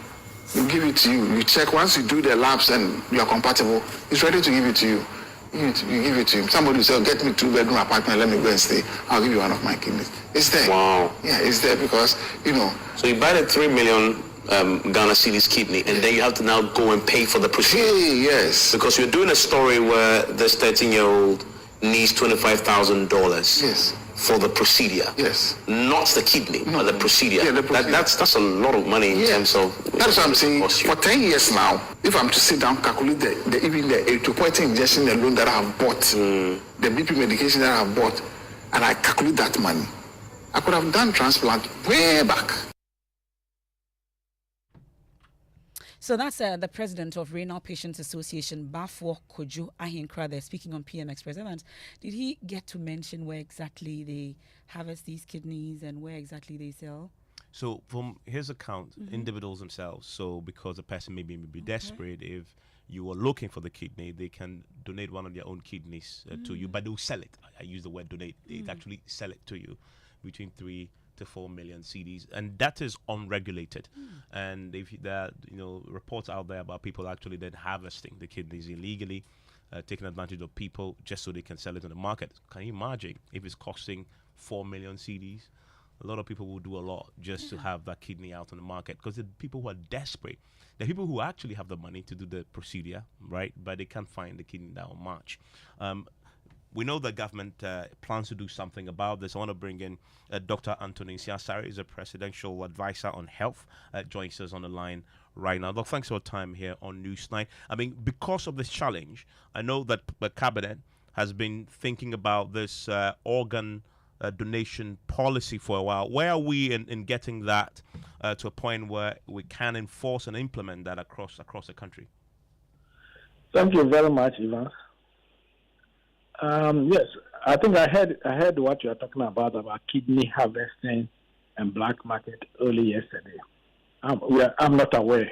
We give it to you. You check once you do the labs and you are compatible, it's ready to give it to you. You give it to him. Somebody will say, get me 2-bedroom apartment, let me go and stay. I'll give you one of my kidneys. It's there. Wow. Yeah, it's there because, you know. So you buy the 3 million Ghana cedis kidney, and then you have to now go and pay for the procedure. Yes. Because you're doing a story where this 13-year-old needs $25,000. Yes. For the procedure. Yes. Not the kidney, but the procedure. Yeah, the procedure. That's a lot of money in terms of. That's what I'm saying. For 10 years now, if I'm to sit down, calculate even the erythropoietin injection alone that I have bought, the BP medication that I have bought, and I calculate that money, I could have done transplant way back. So that's the president of Renal Patients Association, Bafo Kojo Ahinkra, there speaking on PM Express. Evans, did he get to mention where exactly they harvest these kidneys and where exactly they sell? So from his account, individuals themselves, so because a person may be desperate, if you are looking for the kidney, they can donate one of their own kidneys to you, but they'll sell it. I use the word donate. They actually sell it to you between 3 to 4 million CDs, and that is unregulated. And if there are, reports out there about people actually then harvesting the kidneys illegally, taking advantage of people just so they can sell it on the market. Can you imagine if it's costing 4 million CDs? a lot of people will do a lot just to have that kidney out on the market, because the people who are desperate, the people who actually have the money to do the procedure, right? But they can't find the kidney that much. We know the government plans to do something about this. I want to bring in Dr. Anthony Siasari, is a presidential advisor on health, joins us on the line right now. Doc, thanks for your time here on Newsnight. I mean, because of this challenge, I know that the cabinet has been thinking about this organ donation policy for a while. Where are we in getting that to a point where we can enforce and implement that across the country? Thank you very much, Ivan. Yes, I think I heard what you are talking about kidney harvesting and black market early yesterday. I'm not aware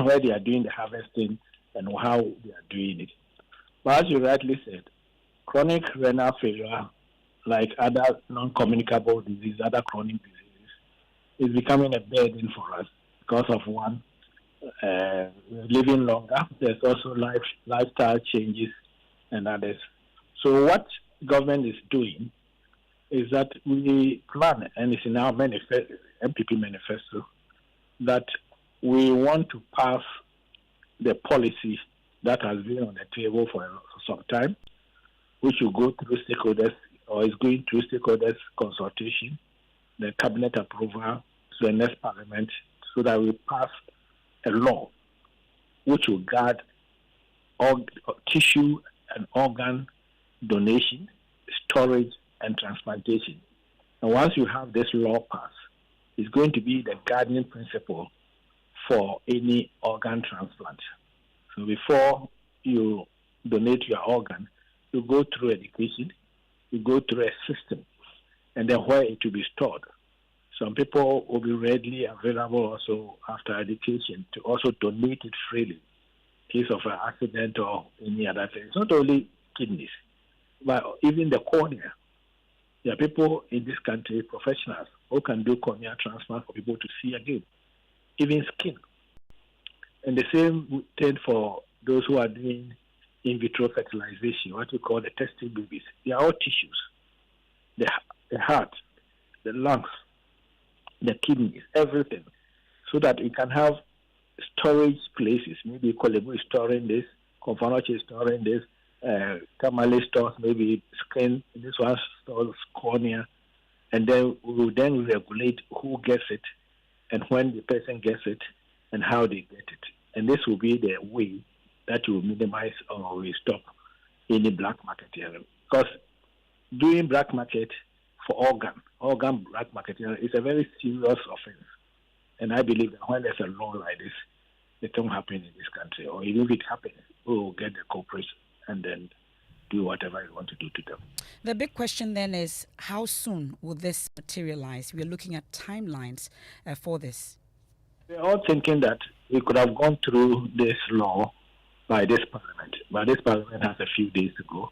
where they are doing the harvesting and how they are doing it. But as you rightly said, chronic renal failure, like other non-communicable diseases, other chronic diseases, is becoming a burden for us because of one, living longer. There's also lifestyle changes and others. So what government is doing is that we plan, and it's in our MPP manifesto, that we want to pass the policy that has been on the table for some time, which will go through stakeholders, or is going through stakeholders consultation, the cabinet approval to the next parliament, so that we pass a law which will guard tissue and organ donation, storage, and transplantation. And once you have this law passed, it's going to be the guiding principle for any organ transplant. So before you donate your organ, you go through education, you go through a system, and then where it will be stored. Some people will be readily available also after education to also donate it freely in case of an accident or any other thing. It's not only kidneys, but even the cornea. There are people in this country, professionals, who can do cornea transplant for people to see again, even skin. And the same thing for those who are doing in vitro fertilization, what we call the testing babies. They are all tissues. The heart, the lungs, the kidneys, everything, so that we can have storage places. Maybe Kolebu is storing this, Konfanoche is storing this, Tamale stores maybe skin, this one stores cornea, and then we will then regulate who gets it and when the person gets it and how they get it. And this will be the way that will minimize or will stop any black market here. Because doing black market for organ black market here is a very serious offense. And I believe that when there's a law like this, it won't happen in this country. Or even if it happens, we will get the corporates and then do whatever you want to do to them. The big question then is, how soon will this materialize? We're looking at timelines for this. We're all thinking that we could have gone through this law by this parliament. But this parliament has a few days to go.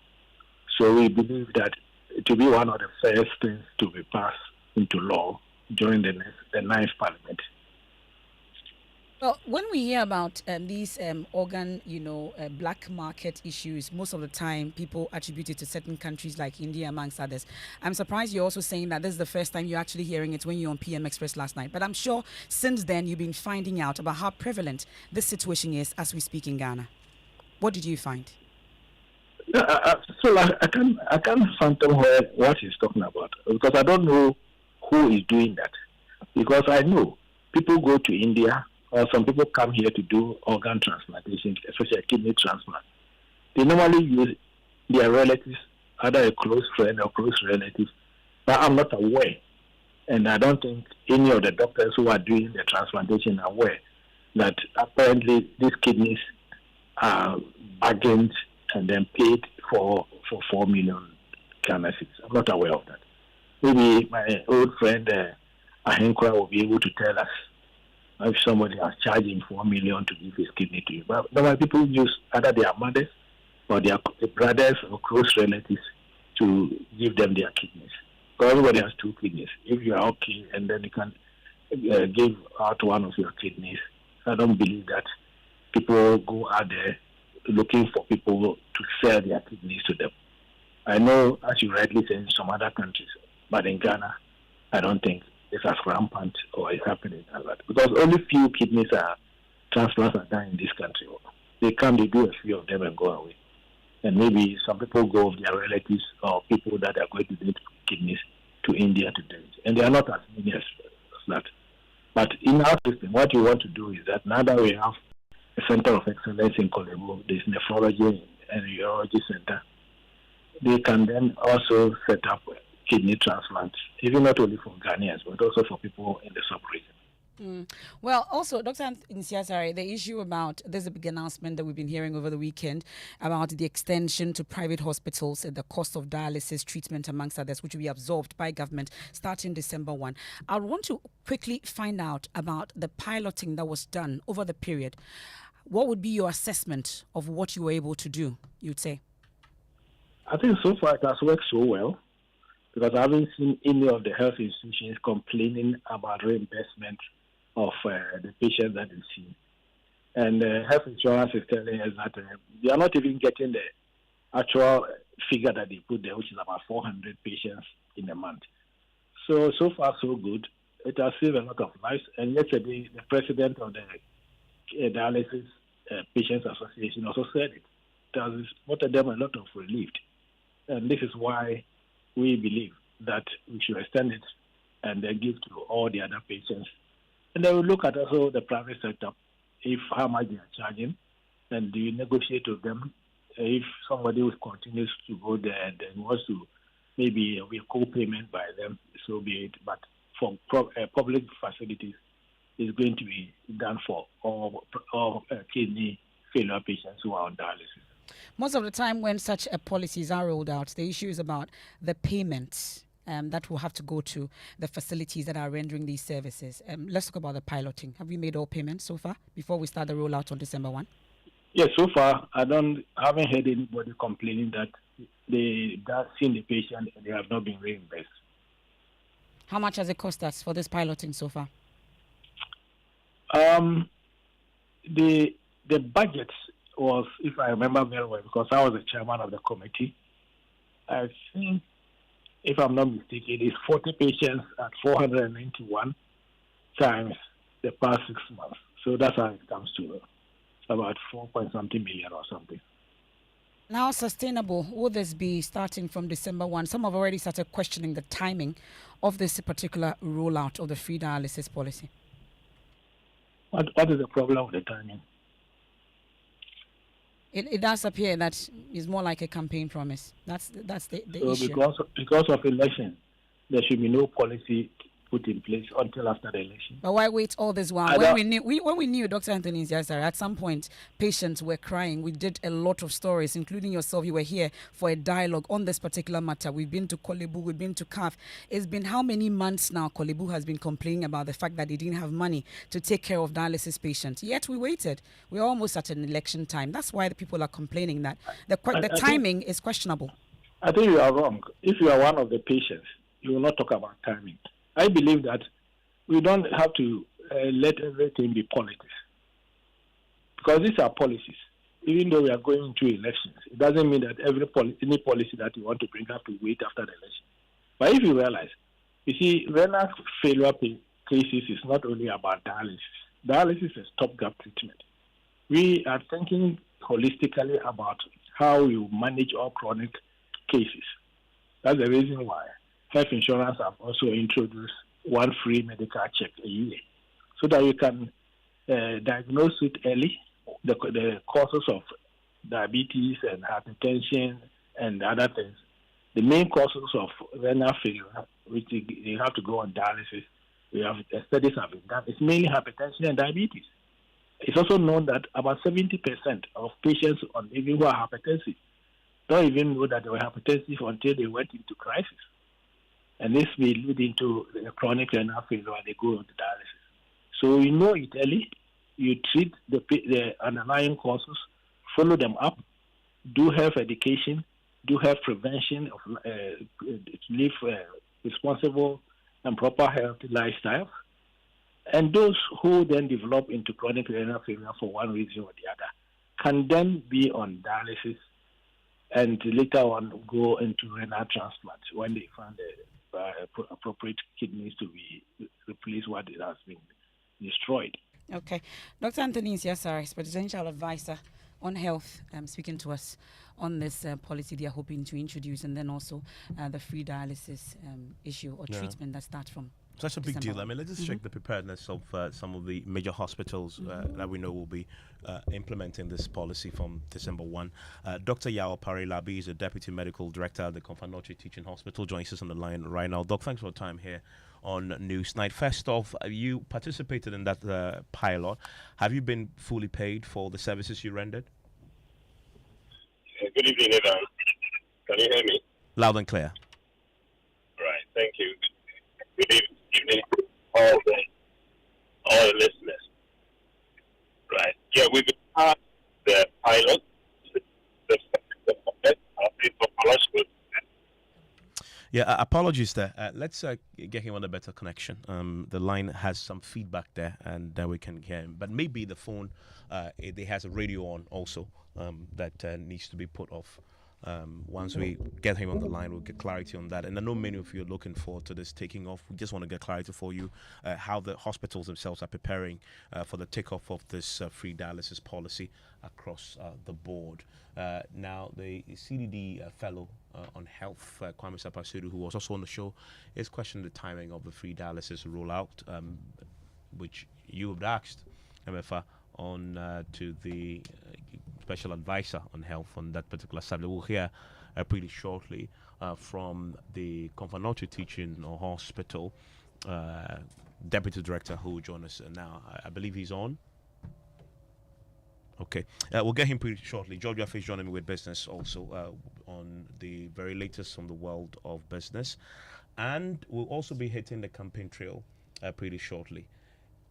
So we believe that it will be one of the first things to be passed into law during the ninth parliament. Well, when we hear about these organ, black market issues, most of the time people attribute it to certain countries like India, amongst others. I'm surprised you're also saying that this is the first time you're actually hearing it when you're on PM Express last night. But I'm sure since then you've been finding out about how prevalent this situation is as we speak in Ghana. What did you find? So I can't fathom what he's talking about, because I don't know who is doing that. Because I know people go to India, or some people come here to do organ transplantation, especially a kidney transplant. They normally use their relatives, either a close friend or close relative, but I'm not aware. And I don't think any of the doctors who are doing the transplantation are aware that apparently these kidneys are bargained and then paid for 4 million Ghana cedis. I'm not aware of that. Maybe my old friend Ahenkwa will be able to tell us if somebody has charged him 4 million to give his kidney to you. But normally people use either their mothers or their brothers or close relatives to give them their kidneys. Because everybody has 2 kidneys. If you are okay and then you can give out one of your kidneys, I don't believe that people go out there looking for people to sell their kidneys to them. I know, as you rightly said, in some other countries, but in Ghana, I don't think it's as rampant or is happening as that. Because only few kidneys transplants are done in this country. They come, they do a few of them and go away. And maybe some people go with their relatives or people that are going to need kidneys to India to do it. And they are not as many as that. But in our system, what you want to do is that now that we have a center of excellence in Kolebu, there's nephrology and urology center, they can then also set up kidney transplants, even not only for Ghanaians, but also for people in the sub-region. Well, also, Dr. Nsiasare, the issue about, there's a big announcement that we've been hearing over the weekend about the extension to private hospitals and the cost of dialysis treatment, amongst others, which will be absorbed by government starting December 1. I want to quickly find out about the piloting that was done over the period. What would be your assessment of what you were able to do, you'd say? I think so far it has worked so well, because I haven't seen any of the health institutions complaining about reimbursement of the patients that they see. And health insurance is telling us that they are not even getting the actual figure that they put there, which is about 400 patients in a month. So far, so good. It has saved a lot of lives. And yesterday, the president of the Dialysis Patients Association also said it. It has brought them a lot of relief. And this is why we believe that we should extend it and then give to all the other patients. And then we look at also the private sector, if how much they are charging, and do you negotiate with them? If somebody continues to go there and then wants to maybe a co-payment by them, so be it. But for public facilities, it's going to be done for all kidney failure patients who are on dialysis. Most of the time when such policies are rolled out, the issue is about the payment that will have to go to the facilities that are rendering these services. Let's talk about the piloting. Have we made all payments so far before we start the rollout on December 1? Yes, so far I haven't heard anybody complaining that they seen the patient and they have not been reimbursed. How much has it cost us for this piloting so far? The budget was, if I remember very well, because I was the chairman of the committee, I think, if I'm not mistaken, it is 40 patients at 491 times the past 6 months. So that's how it comes to about 4-point-something million or something. How sustainable will this be starting from December 1? Some have already started questioning the timing of this particular rollout of the free dialysis policy. What is the problem with the timing? It does appear that it's more like a campaign promise. That's the issue. Because of election, there should be no policy put in place until after the election. But why wait all this while? When we knew Dr. Anthony Nsiasare, at some point patients were crying. We did a lot of stories, including yourself. You were here for a dialogue on this particular matter. We've been to Kolebu, we've been to CAF. It's been how many months now Kolebu has been complaining about the fact that they didn't have money to take care of dialysis patients. Yet we waited. We're almost at an election time. That's why the people are complaining that the timing is questionable. I think you are wrong. If you are one of the patients, you will not talk about timing. I believe that we don't have to let everything be politics, because these are policies. Even though we are going into elections, it doesn't mean that any policy that you want to bring have to wait after the election. But if you realize, you see, renal failure cases is not only about dialysis. Dialysis is stopgap treatment. We are thinking holistically about how you manage all chronic cases. That's the reason why health insurance have also introduced one free medical check a year, so that you can diagnose it early, the causes of diabetes and hypertension and other things. The main causes of renal failure, which you have to go on dialysis, studies have been done, it's mainly hypertension and diabetes. It's also known that about 70% of patients even who are hypertensive don't even know that they were hypertensive until they went into crisis. And this may lead into the chronic renal failure and they go into dialysis. So you know it early, you treat the underlying causes, follow them up, do health education, do health prevention, live responsible and proper healthy lifestyle. And those who then develop into chronic renal failure for one reason or the other can then be on dialysis and later on go into renal transplant when they find appropriate kidneys to be replace what it has been destroyed. Okay. Dr. Anthony Nsiah, Presidential Advisor on Health, speaking to us on this policy they are hoping to introduce, and then also the free dialysis issue or treatment that starts from such a big December. deal. I mean, let's just check the preparedness of some of the major hospitals that we know will be implementing this policy from December 1. Dr. Yao Parilabi is a Deputy Medical Director at the Confanoche Teaching Hospital, joins us on the line right now. Doc, thanks for your time here on Newsnight. First off, you participated in that pilot. Have you been fully paid for the services you rendered? Good evening, Evan. Can you hear me? Loud and clear. Right, thank you. Good evening, all the listeners. Right, yeah, we've had the pilot. Yeah, apologies there. Let's get him on a better connection. The line has some feedback there, and then we can hear him. But maybe the phone, it has a radio on also that needs to be put off. Once we get him on the line, we'll get clarity on that. And I know many of you are looking forward to this taking off. We just want to get clarity for you how the hospitals themselves are preparing for the takeoff of this free dialysis policy across the board. Now, the CDD fellow on health, Kwame Sapasudu, who was also on the show, is questioning the timing of the free dialysis rollout, which you have asked Emefa on to the special advisor on health on that particular subject. We'll hear pretty shortly from the Confanoche Teaching Hospital Deputy Director who will join us now. I believe he's on. Okay, we'll get him pretty shortly. George Jaffe is joining me with business also on the very latest from the world of business. And we'll also be hitting the campaign trail pretty shortly.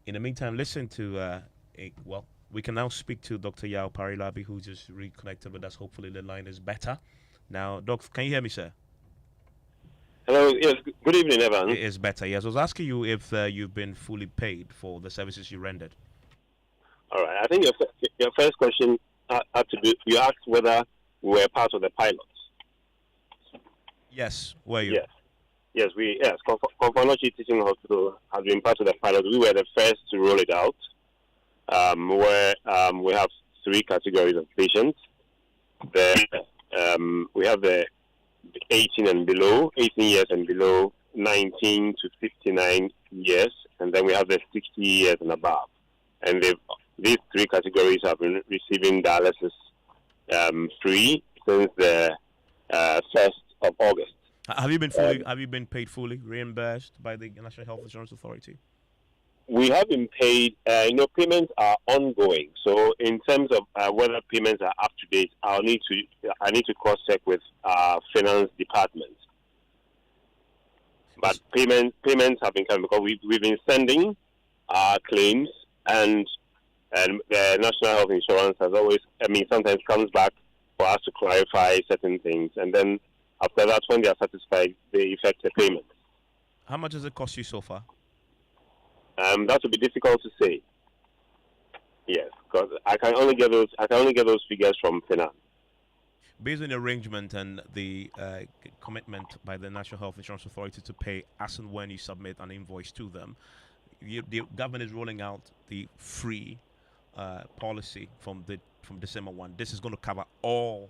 In the meantime, listen to, we can now speak to Dr. Yao Parilabi, who just reconnected with us. Hopefully the line is better. Now, Doc, can you hear me, sir? Hello, yes, good evening, Evan. It is better, yes. I was asking you if you've been fully paid for the services you rendered. All right. I think your first question had to do. You asked whether we were part of the pilots. Yes. Were you? Yes. Confanoche Teaching Hospital has been part of the pilot. We were the first to roll it out. Where we have three categories of patients. We have the 18 and below, 18 years and below, 19 to 59 years, and then we have the 60 years and above. And these three categories have been receiving dialysis free since the 1st of August. Have you been fully? Have you been paid fully, reimbursed by the National Health Insurance Authority? We have been paid. Payments are ongoing. So in terms of whether payments are up to date, I need to cross check with finance department. But payments have been coming because we've been sending claims and the National Health Insurance has always, sometimes comes back for us to clarify certain things. And then after that, when they are satisfied, they effect the payment. How much does it cost you so far? That would be difficult to say. Yes, because I can only get those figures from finance. Based on the arrangement and the commitment by the National Health Insurance Authority to pay as and when you submit an invoice to them, the government is rolling out the free policy from December 1. This is going to cover all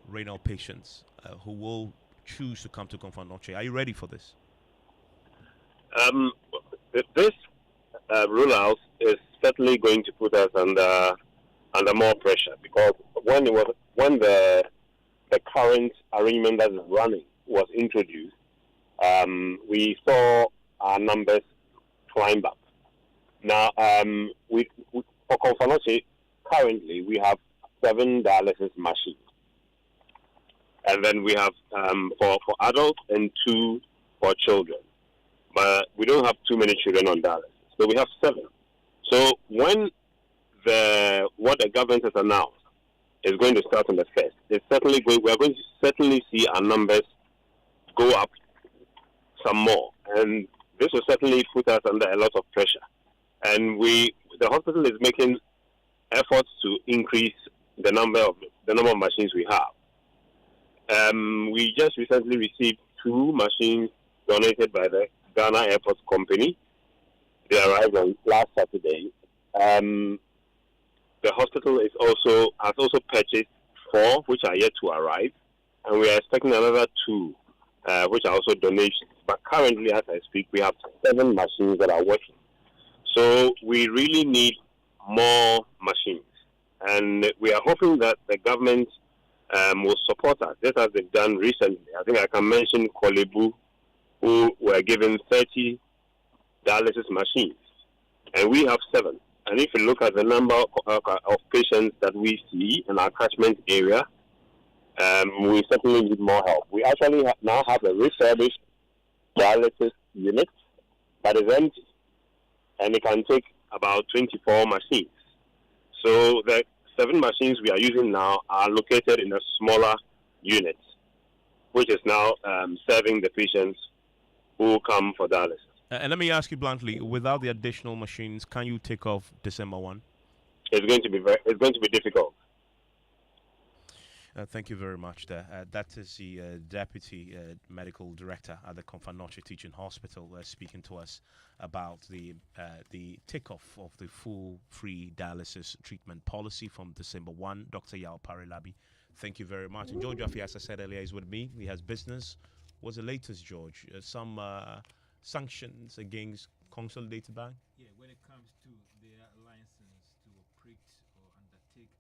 renal patients who will choose to come to Confanoche. Are you ready for this? This rollout is certainly going to put us under more pressure because when the current arrangement that is running was introduced, we saw our numbers climb up. Now, for Confanoche, currently we have 7 dialysis machines, and then we have for adults and 2 for children. But we don't have too many children on dialysis, so we have 7. So when what the government has announced is going to start on the 1st, we are going to certainly see our numbers go up some more, and this will certainly put us under a lot of pressure. And the hospital is making efforts to increase the number of machines we have. We just recently received 2 machines donated by the Ghana Airport Company. They arrived on last Saturday. The hospital has also purchased 4, which are yet to arrive, and we are expecting another 2, which are also donations. But currently, as I speak, we have 7 machines that are working. So we really need more machines, and we are hoping that the government will support us, just as they've done recently. I think I can mention Kolebu, who were given 30 dialysis machines, and we have 7. And if you look at the number of patients that we see in our catchment area, we certainly need more help. We actually now have a refurbished dialysis unit that is empty, and it can take about 24 machines. So the 7 machines we are using now are located in a smaller unit, which is now serving the patients who come for dialysis. And let me ask you bluntly: without the additional machines, can you take off December 1? It's going to be difficult. Thank you very much. That is the Deputy Medical Director at the Confanoche Teaching Hospital speaking to us about the takeoff of the full free dialysis treatment policy from December 1. Dr. Yao Parilabi, thank you very much. And George Jaffe, as I said earlier, is with me. He has business. What's the latest, George? Some sanctions against Consolidated Bank? Yeah, when it comes to their license to operate or undertake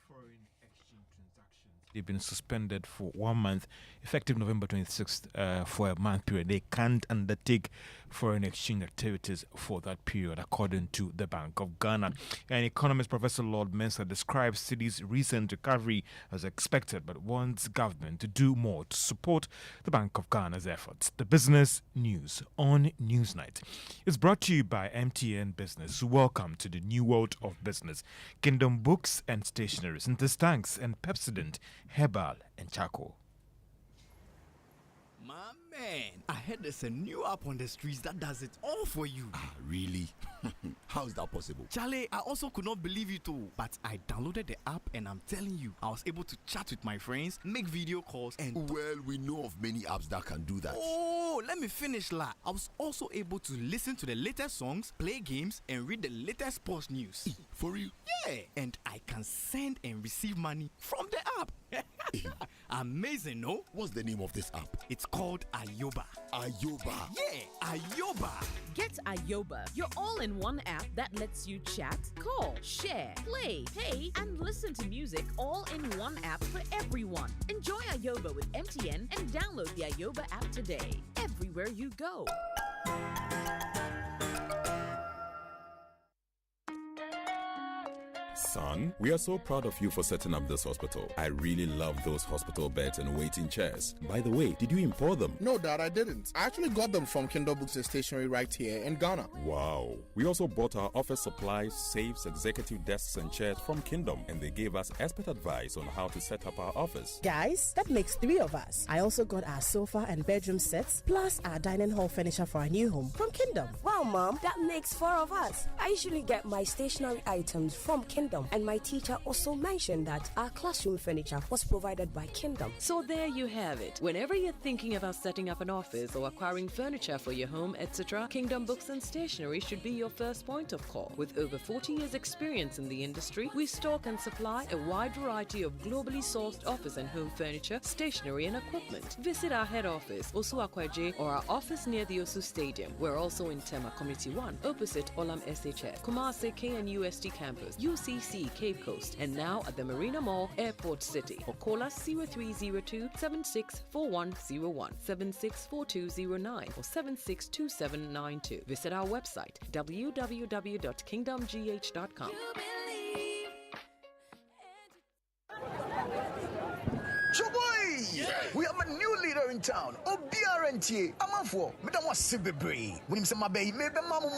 foreign exchange transactions, they've been suspended for 1 month, effective November 26th, for a month period. They can't undertake foreign exchange activities for that period, according to the Bank of Ghana. And economist Professor Lord Mensah describes City's recent recovery as expected, but wants government to do more to support the Bank of Ghana's efforts. The business news on Newsnight is brought to you by MTN Business. Welcome to the new world of business. Kingdom Books and Stationeries, Interstanks and Pepsodent, Herbal and Charcoal. Man, I heard there's a new app on the streets that does it all for you. Really? How is that possible? Charlie, I also could not believe it too. But I downloaded the app and I'm telling you, I was able to chat with my friends, make video calls, and... Well, we know of many apps that can do that. Oh, let me finish, la. I was also able to listen to the latest songs, play games, and read the latest sports news. For real? Yeah, and I can send and receive money from the app. Amazing, no? What's the name of this app? It's called Ayoba. Ayoba? Yeah, Ayoba. Get Ayoba, your all-in-one app that lets you chat, call, share, play, pay, and listen to music all in one app for everyone. Enjoy Ayoba with MTN and download the Ayoba app today. Everywhere you go. Son, we are so proud of you for setting up this hospital. I really love those hospital beds and waiting chairs. By the way, did you import them? No, Dad, I didn't. I actually got them from Kingdom Books and Stationery right here in Ghana. Wow. We also bought our office supplies, safes, executive desks and chairs from Kingdom, and they gave us expert advice on how to set up our office. Guys, that makes 3 of us. I also got our sofa and bedroom sets, plus our dining hall furniture for our new home from Kingdom. Wow, Mom, that makes 4 of us. I usually get my stationery items from Kingdom, and my teacher also mentioned that our classroom furniture was provided by Kingdom. So there you have it. Whenever you're thinking about setting up an office or acquiring furniture for your home, etc., Kingdom Books and Stationery should be your first point of call. With over 40 years experience in the industry, we stock and supply a wide variety of globally sourced office and home furniture, stationery and equipment. Visit our head office, Osu Akwaje, or our office near the Osu Stadium. We're also in Tema Community 1, opposite Olam SHS, Kumasi KNUST campus, UCC Cape Coast, and now at the Marina Mall, Airport City. Or call us 0302 764101, 764209, or 762792. Visit our website www.kingdomgh.com. Choboy! Yeah. We have a new leader in town. OBRNT. Amanfo. Madam was Sibebre. When him say my baby, maybe mama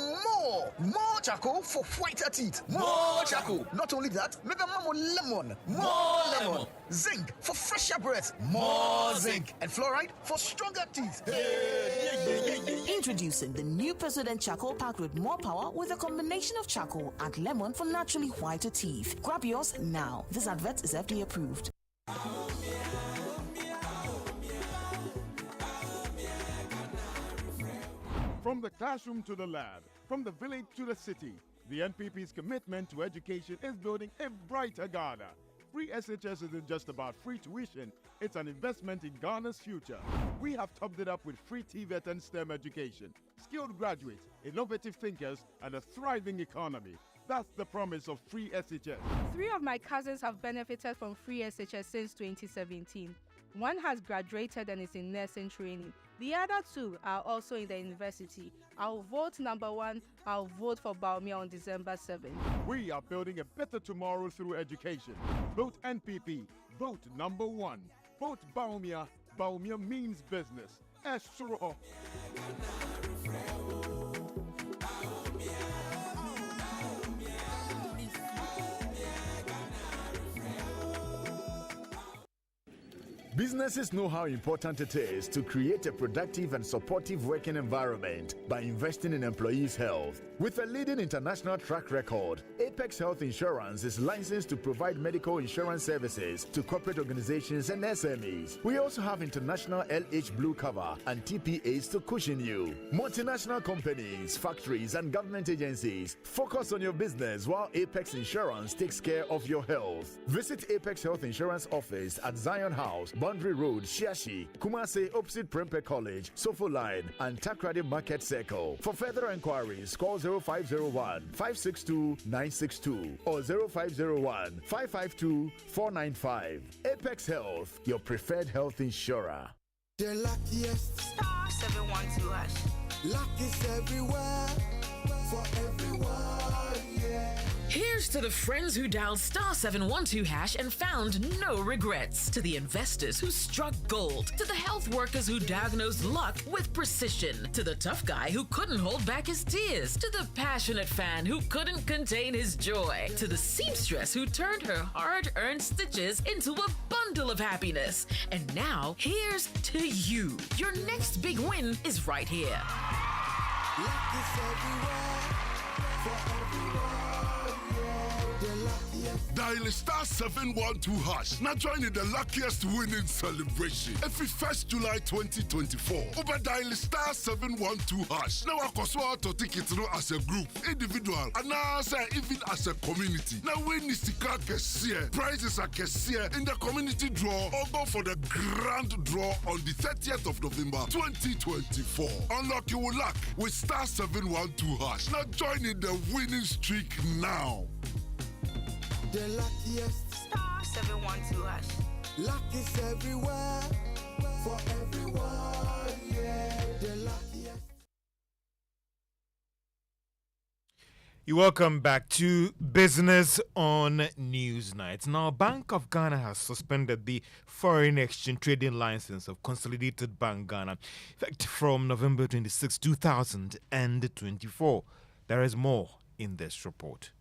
more charcoal for whiter teeth. More charcoal. Not only that, maybe mama lemon. More lemon. Zinc for fresher breath. More zinc. And fluoride for stronger teeth. Introducing the new President Charcoal Pack with more power with a combination of charcoal and lemon for naturally whiter teeth. Grab yours now. This advert is FDA approved. From the classroom to the lab, from the village to the city, the NPP's commitment to education is building a brighter Ghana. Free SHS isn't just about free tuition, it's an investment in Ghana's future. We have topped it up with free TVET and STEM education, skilled graduates, innovative thinkers, and a thriving economy. That's the promise of free SHS. 3 of my cousins have benefited from free SHS since 2017. One has graduated and is in nursing training. The other 2 are also in the university. I'll vote number 1. I'll vote for Baumia on December 7th. We are building a better tomorrow through education. Vote NPP. Vote number 1. Vote Baumia. Baumia means business. Estro. Businesses know how important it is to create a productive and supportive working environment by investing in employees' health. With a leading international track record, Apex Health Insurance is licensed to provide medical insurance services to corporate organizations and SMEs. We also have international LH Blue cover and TPAs to cushion you. Multinational companies, factories, and government agencies, focus on your business while Apex Insurance takes care of your health. Visit Apex Health Insurance office at Zion House, Boundary Road, Shiashi, Kumasi, opposite Prempeh College, Sofo Line, and Takrady Market Circle. For further inquiries, call 0501-562-962 or 0501-552-495. Apex Health, your preferred health insurer. The luckiest star 712 hash. Luck is everywhere for everyone, yeah. Here's to the friends who dialed star 712 hash and found no regrets. To the investors who struck gold. To the health workers who diagnosed luck with precision. To the tough guy who couldn't hold back his tears. To the passionate fan who couldn't contain his joy. To the seamstress who turned her hard-earned stitches into a bundle of happiness. And now, here's to you. Your next big win is right here. Luck is everywhere for everyone. Dial star 712 hash. Now join in the luckiest winning celebration. Every 1st July 2024. Over dial star 712 hash. Now I can to tickets as a group, individual, and now even as a community. Now win is the car prizes are in the community draw or go for the grand draw on the 30th of November 2024. Unlock your luck with star 712 hash. Now join in the winning streak now. The luckiest star 712 hash. Luck is everywhere for everyone, yeah. The luckiest. You welcome back to Business on Newsnight. Now, Bank of Ghana has suspended the foreign exchange trading license of Consolidated Bank Ghana, effective from November 26, 2024. There is more in this report.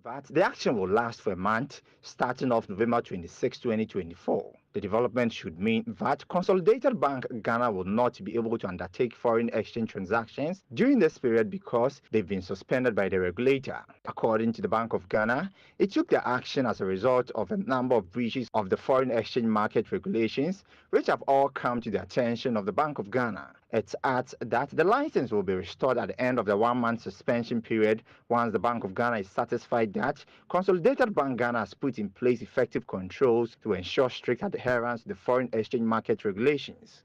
But the action will last for a month, starting off November 26, 2024. The development should mean that Consolidated Bank Ghana will not be able to undertake foreign exchange transactions during this period because they've been suspended by the regulator. According to the Bank of Ghana, it took the action as a result of a number of breaches of the foreign exchange market regulations, which have all come to the attention of the Bank of Ghana. It adds that the license will be restored at the end of the 1-month suspension period once the Bank of Ghana is satisfied that Consolidated Bank Ghana has put in place effective controls to ensure strict adherence to the foreign exchange market regulations.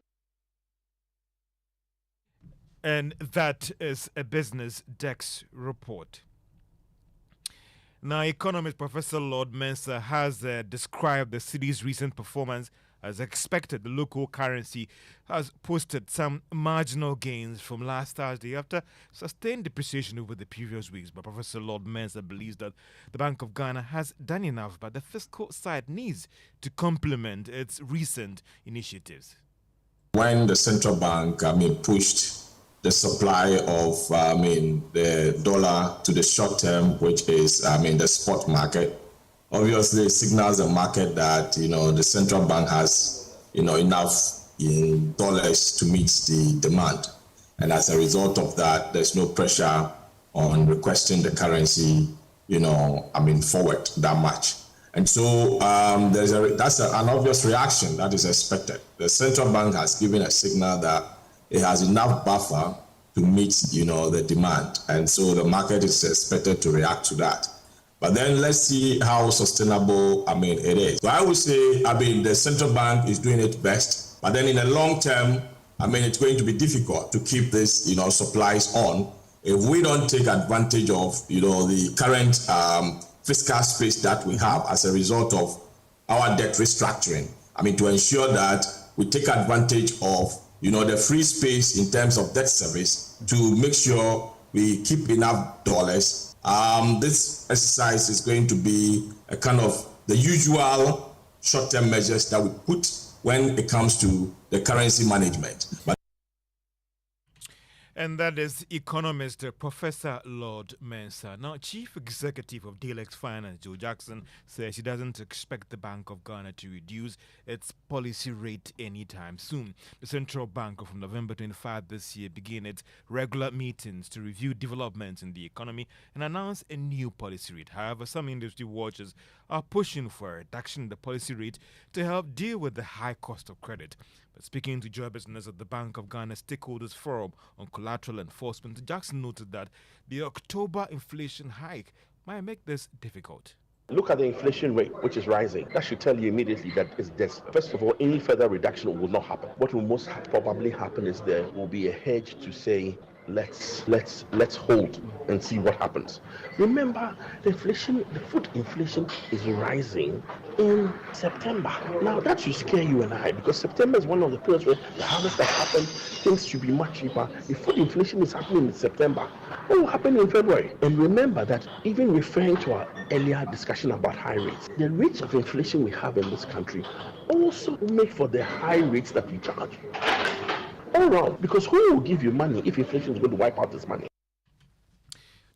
And that is a Business Desk report. Now, economist Professor Lord Mensah has described the city's recent performance. As expected, the local currency has posted some marginal gains from last Thursday after sustained depreciation over the previous weeks. But Professor Lord Mensah believes that the Bank of Ghana has done enough, but the fiscal side needs to complement its recent initiatives. When the central bank, pushed the supply of, the dollar to the short term, which is, the spot market, obviously it signals the market that, the central bank has, enough in dollars to meet the demand. And as a result of that, there's no pressure on requesting the currency, forward that much. And so that's an obvious reaction that is expected. The central bank has given a signal that it has enough buffer to meet, the demand. And so the market is expected to react to that. But then let's see how sustainable, it is. So I would say, the central bank is doing it best. But then in the long term, it's going to be difficult to keep this, supplies on if we don't take advantage of, the current fiscal space that we have as a result of our debt restructuring. To ensure that we take advantage of, the free space in terms of debt service to make sure we keep enough dollars. This exercise is going to be a kind of the usual short-term measures that we put when it comes to the currency management. And that is economist Professor Lord Mensah. Now, Chief Executive of Delex Finance, Joe Jackson, says he doesn't expect the Bank of Ghana to reduce its policy rate anytime soon. The central bank from November 25 this year began its regular meetings to review developments in the economy and announce a new policy rate. However, some industry watchers are pushing for a reduction in the policy rate to help deal with the high cost of credit. But speaking to Joy Business at the Bank of Ghana Stakeholders Forum on Collateral Enforcement, Jackson noted that the October inflation hike might make this difficult. Look at the inflation rate, which is rising. That should tell you immediately that it's this. First of all, any further reduction will not happen. What will most probably happen is there will be a hedge to say, let's hold and see what happens. Remember, the food inflation is rising in September. Now that should scare you and I, because September is one of the periods where the harvest has happened, things should be much cheaper. If food inflation is happening in September, what will happen in February? And remember that even referring to our earlier discussion about high rates, the rates of inflation we have in this country also make for the high rates that we charge. All around, because who will give you money if inflation is going to wipe out this money?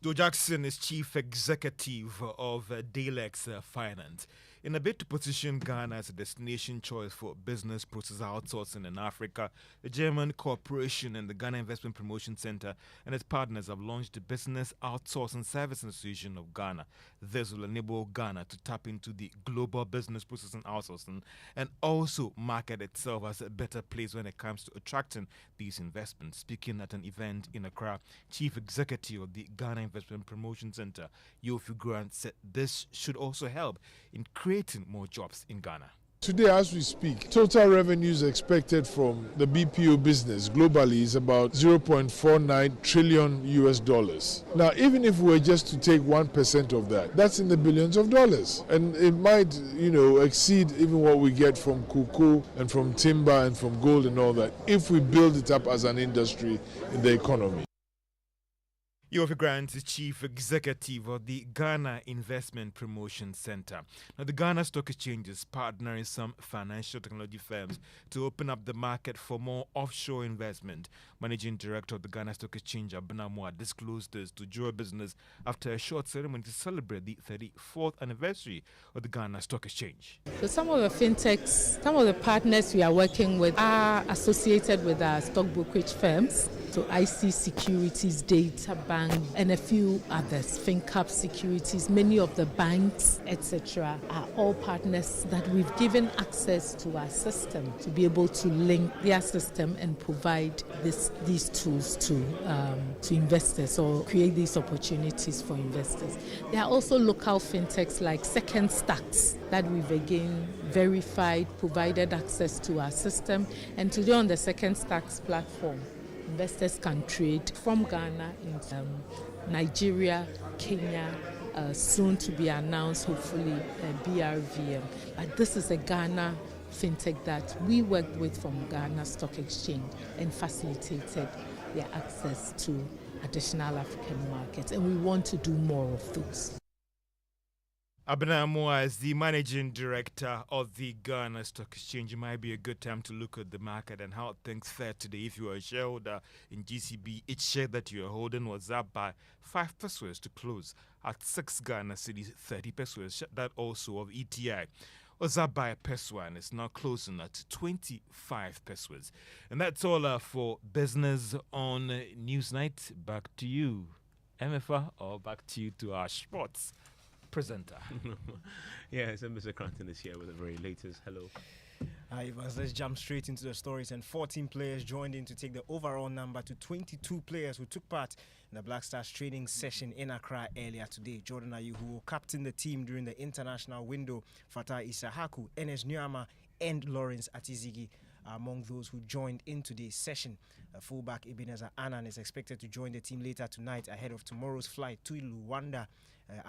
Joe Jackson is Chief Executive of Delex Finance. In a bid to position Ghana as a destination choice for business process outsourcing in Africa, the German Corporation and the Ghana Investment Promotion Center and its partners have launched the Business Outsourcing Service Association of Ghana. This will enable Ghana to tap into the global business processing outsourcing and also market itself as a better place when it comes to attracting these investments. Speaking at an event in Accra, Chief Executive of the Ghana Investment Promotion Center, Yofi Grant, said this should also help in creating more jobs in Ghana. Today, as we speak, total revenues expected from the BPO business globally is about 0.49 trillion US dollars. Now, even if we were just to take 1% of that, that's in the billions of dollars. And it might, exceed even what we get from cocoa and from timber and from gold and all that, if we build it up as an industry in the economy. Yofi Grant is Chief Executive of the Ghana Investment Promotion Center. Now, the Ghana Stock Exchange is partnering some financial technology firms to open up the market for more offshore investment. Managing Director of the Ghana Stock Exchange, Abinamwa, disclosed this to Joy Business after a short ceremony to celebrate the 34th anniversary of the Ghana Stock Exchange. So some of the fintechs, some of the partners we are working with are associated with our stock brokerage firms. So IC Securities, Data Bank, and a few others, FinCap Securities, many of the banks, etc., are all partners that we've given access to our system to be able to link their system and provide these tools to investors or create these opportunities for investors. There are also local fintechs like Second Stacks that we've again verified, provided access to our system, and today on the Second Stacks platform, investors can trade from Ghana in Nigeria, Kenya, soon to be announced, hopefully BRVM. But this is a Ghana fintech that we worked with from Ghana Stock Exchange and facilitated their access to additional African markets. And we want to do more of those. Abinamwa is the Managing Director of the Ghana Stock Exchange. It might be a good time to look at the market and how things fare today. If you are a shareholder in GCB, each share that you are holding was up by 5 pesos to close at 6 Ghana cedis, 30 pesos. That also of ETI was up by a peso and it's now closing at 25 pesos. And that's all for business on Newsnight. Back to you, Emefa, or back to you to our sports presenter. Yeah, so Mr. Cranton is here with the very latest. Hello. Ivans, let's jump straight into the stories. And 14 players joined in to take the overall number to 22 players who took part in the Black Stars training session in Accra earlier today. Jordan Ayew, who will captain the team during the international window, Fatah Isahaku, Enes Nyama, and Lawrence Atizigi are among those who joined in today's session. Fullback Ebenezer Annan is expected to join the team later tonight ahead of tomorrow's flight to Luanda,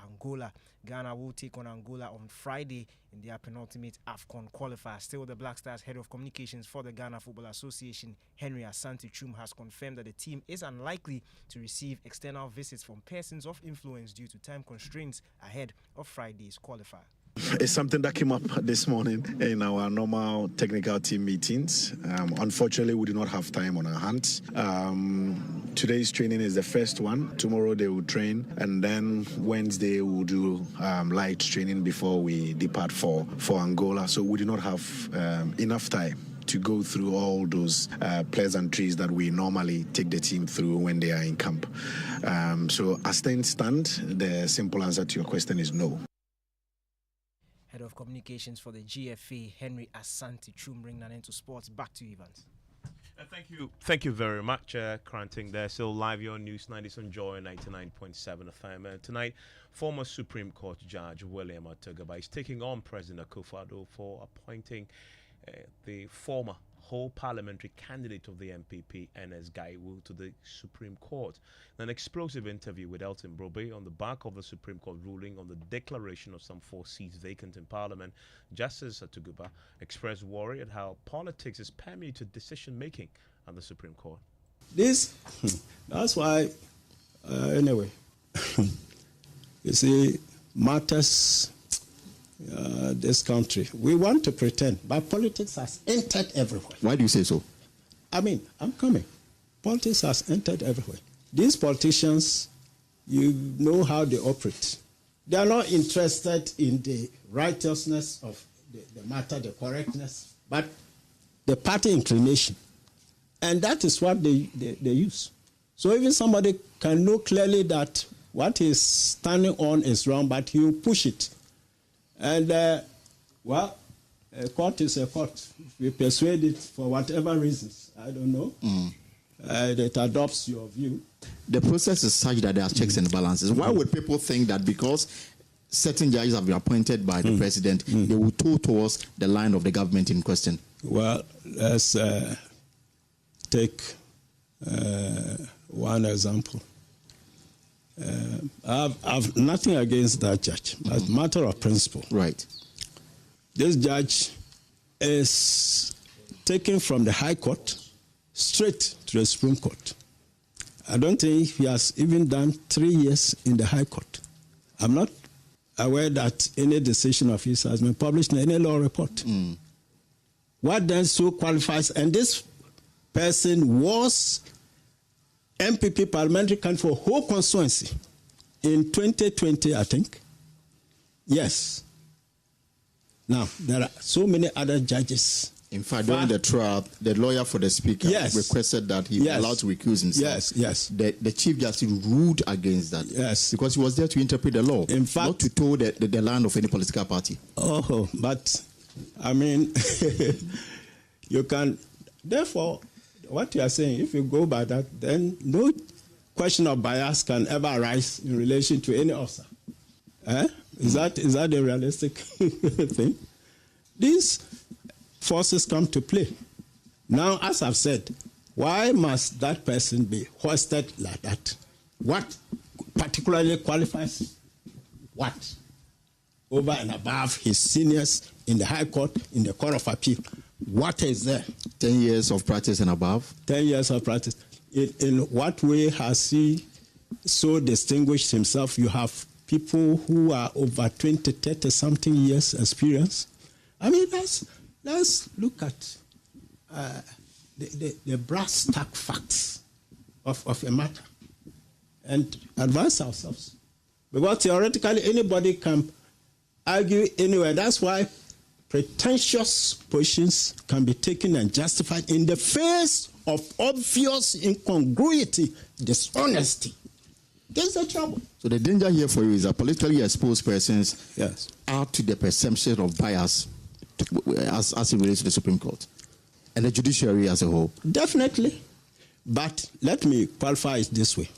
Angola. Ghana will take on Angola on Friday in their penultimate AFCON qualifier. Still, the Black Stars head of communications for the Ghana Football Association, Henry Asante Chum, has confirmed that the team is unlikely to receive external visits from persons of influence due to time constraints ahead of Friday's qualifier. It's something that came up this morning in our normal technical team meetings. Unfortunately, we do not have time on our hands. Today's training is the first one. Tomorrow they will train, and then Wednesday we'll do light training before we depart for Angola. So we do not have enough time to go through all those pleasantries that we normally take the team through when they are in camp. So as things stand, the simple answer to your question is no. Head of Communications for the GFA, Henry Asante Chum, bringing an end to sports. Back to you, Evans. Thank you very much, Cranting. There, still live here on News 90 on Joy 99.7 FM. Tonight, former Supreme Court Judge William Atogaba is taking on President Akufo-Addo for appointing the former whole parliamentary candidate of the MPP, N.S. Gaiwu, to the Supreme Court. An explosive interview with Elton Brobe on the back of the Supreme Court ruling on the declaration of some 4 seats vacant in Parliament. Justice Atogaba expressed worry at how politics is permeated decision-making at the Supreme Court. That's why, anyway, you see, matters this country. We want to pretend, but politics has entered everywhere. Why do you say so? I mean, I'm coming. Politics has entered everywhere. These politicians, you know how they operate. They are not interested in the righteousness of the matter, the correctness, but the party inclination. And that is what they use. So even somebody can know clearly that what he's standing on is wrong, but he will push it. And, a court is a court. If you persuade it for whatever reasons, I don't know, it adopts your view. The process is such that there are checks and balances. Why would people think that because certain judges have been appointed by the president, they will toe towards the line of the government in question? Well, let's take one example. I've nothing against that judge. As a matter of principle. Right. This judge is taken from the High Court straight to the Supreme Court. I don't think he has even done 3 years in the High Court. I'm not aware that any decision of his has been published in any law report. What then so qualifies? And this person was MPP parliamentary candidate for whole constituency in 2020, I think. Yes. Now, there are so many other judges. In fact, during the trial, the lawyer for the speaker requested that he be allowed to recuse himself. Yes. The chief justice ruled against that. Yes. Because he was there to interpret the law, in fact, not to toe the line of any political party. Oh, but, I mean, you can, therefore, what you are saying, if you go by that, then no question of bias can ever arise in relation to any officer. Is that a realistic thing? These forces come to play. Now, as I've said, why must that person be hoisted like that? What particularly qualifies what? Over and above his seniors in the High Court, in the Court of Appeal. What is there? 10 years of practice and above? 10 years of practice. In what way has he so distinguished himself? You have people who are over 20, 30 something years experience. I mean, let's look at the brass tack facts of a matter and advance ourselves. Because theoretically, anybody can argue anywhere. That's why pretentious positions can be taken and justified in the face of obvious incongruity, dishonesty. There's the trouble. So the danger here for you is that politically exposed persons add to the perception of bias as it relates to the Supreme Court and the judiciary as a whole? Definitely. But let me qualify it this way.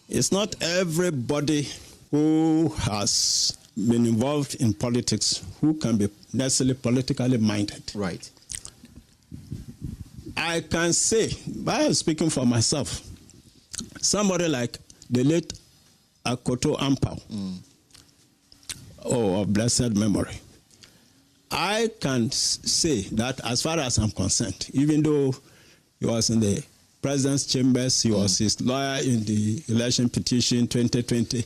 It's not everybody who has been involved in politics who can be necessarily politically minded. Right. I can say, by speaking for myself, somebody like the late Akoto Apawu, of blessed memory, I can say that as far as I'm concerned, even though he was in the president's chambers, he was his lawyer in the election petition 2020,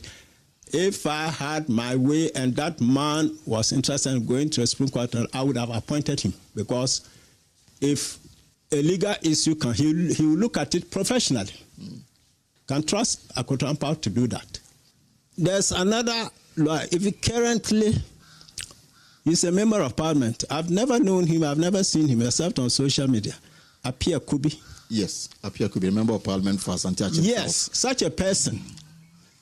if I had my way and that man was interested in going to the Supreme Court, I would have appointed him, because if a legal issue he will look at it professionally. Can trust Akoto Apawu to do that. There's another lawyer. If he currently is a member of parliament, I've never known him, I've never seen him except on social media. Apia Kubi. Yes, Apia Kubi, a member of parliament for Asante Achin. Yes, such a person.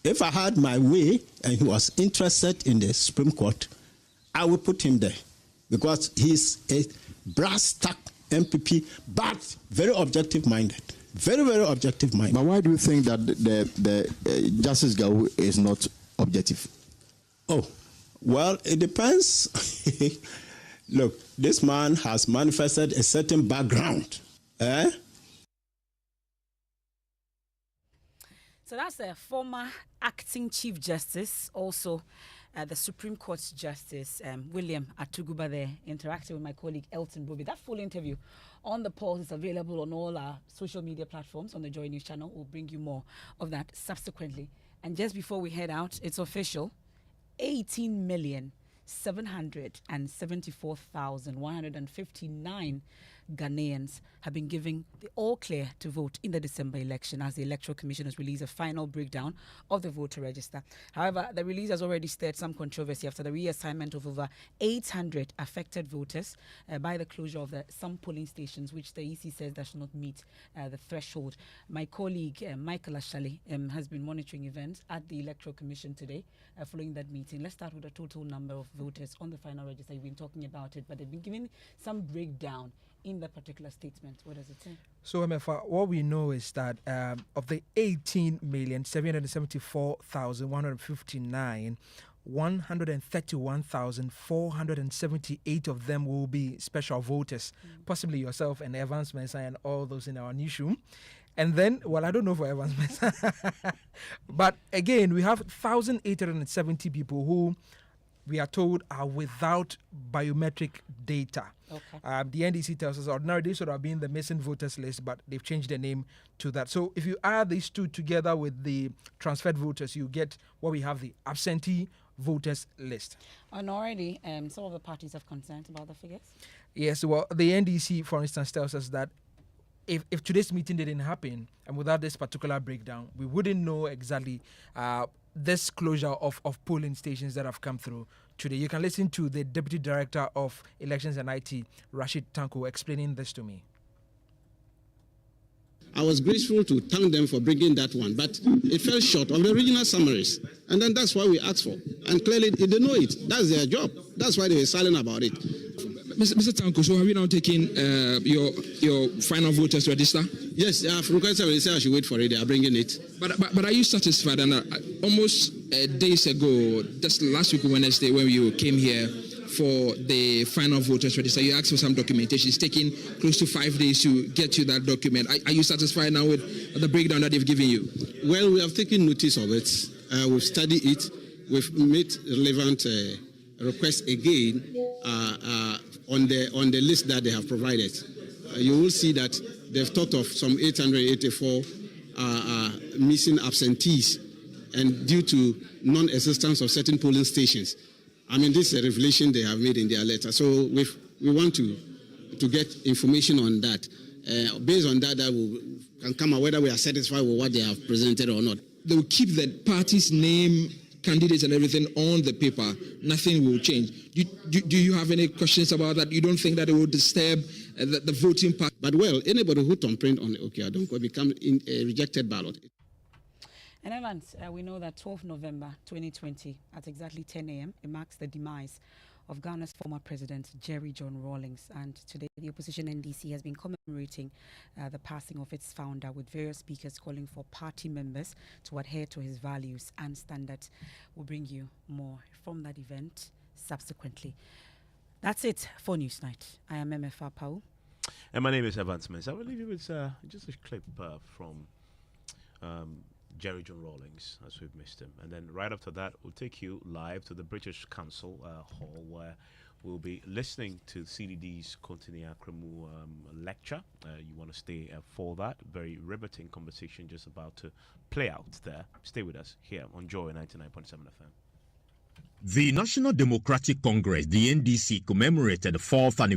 If I had my way and he was interested in the Supreme Court, I would put him there, because he's a brass-tack MPP, but very objective-minded. Very, very objective-minded. But why do you think that the Justice Gawu is not objective? Oh, well, it depends. Look, this man has manifested a certain background. So that's a former acting Chief Justice, also the Supreme Court Justice, William Atuguba, there, interacting with my colleague Elton Bobi. That full interview on the pulse is available on all our social media platforms on the Joy News channel. We'll bring you more of that subsequently. And just before we head out, it's official. 18,774,159 Ghanaians have been given the all clear to vote in the December election, as the Electoral Commission has released a final breakdown of the voter register. However, the release has already stirred some controversy after the reassignment of over 800 affected voters by the closure of some polling stations, which the EC says that should not meet the threshold. My colleague Michael Ashali has been monitoring events at the Electoral Commission today following that meeting. Let's start with the total number of voters on the final register. You've been talking about it, but they've been giving some breakdown in that particular statement. What does it say? So, Emefa, what we know is that of the 18,774,159, 131,478 of them will be special voters, possibly yourself and Evans Mensah and all those in our newsroom. And then, well, I don't know for Evans Mensah, but again, we have 1,870 people who we are told are without biometric data. Okay. The NDC tells us ordinarily they should have been the missing voters list, but they've changed the name to that. So if you add these two together with the transferred voters, you get what we have, the absentee voters list. And already, some of the parties have concerns about the figures? Yes, well, the NDC, for instance, tells us that if today's meeting didn't happen, and without this particular breakdown, we wouldn't know exactly this closure of polling stations that have come through today. You can listen to the Deputy Director of Elections and IT, Rashid Tanko, explaining this to me. I was grateful to thank them for bringing that one, but it fell short of the original summaries. And then that's why we asked for. And clearly, they know it. That's their job. That's why they were silent about it. Mr. Tanko, so have you now taken your final voters register? Yes, I've requested. They say I should wait for it. They are bringing it. But are you satisfied? And almost days ago, just last week Wednesday, when you came here for the final voters register, you asked for some documentation. It's taking close to 5 days to get you that document. Are you satisfied now with the breakdown that they've given you? Well, we have taken notice of it. We've studied it. We've made relevant requests again on the list that they have provided. You will see that they've talked of some 884 missing absentees, and due to non-existence of certain polling stations. I mean, this is a revelation they have made in their letter. So we want to get information on that. Based on that, we can come out whether we are satisfied with what they have presented or not. They will keep the party's name, candidates and everything on the paper. Nothing will change. Do you have any questions about that? You don't think that it will disturb the voting part? But well, anybody who thumbprint on the Okeadon will become a rejected ballot. And Evans, we know that 12th November 2020, at exactly 10 a.m., it marks the demise of Ghana's former president, Jerry John Rawlings. And today, the opposition NDC has been commemorating the passing of its founder, with various speakers calling for party members to adhere to his values and standards. We'll bring you more from that event subsequently. That's it for Newsnight. I am Emefa Apawu. And my name is Alban. I will leave you with just a clip from Jerry John Rawlings, as we've missed him. And then right after that, we'll take you live to the British Council Hall, where we'll be listening to CDD's Continue Akremu lecture. You want to stay for that. Very riveting conversation just about to play out there. Stay with us here on Joy 99.7 FM. The National Democratic Congress, the NDC, commemorated the 4th anniversary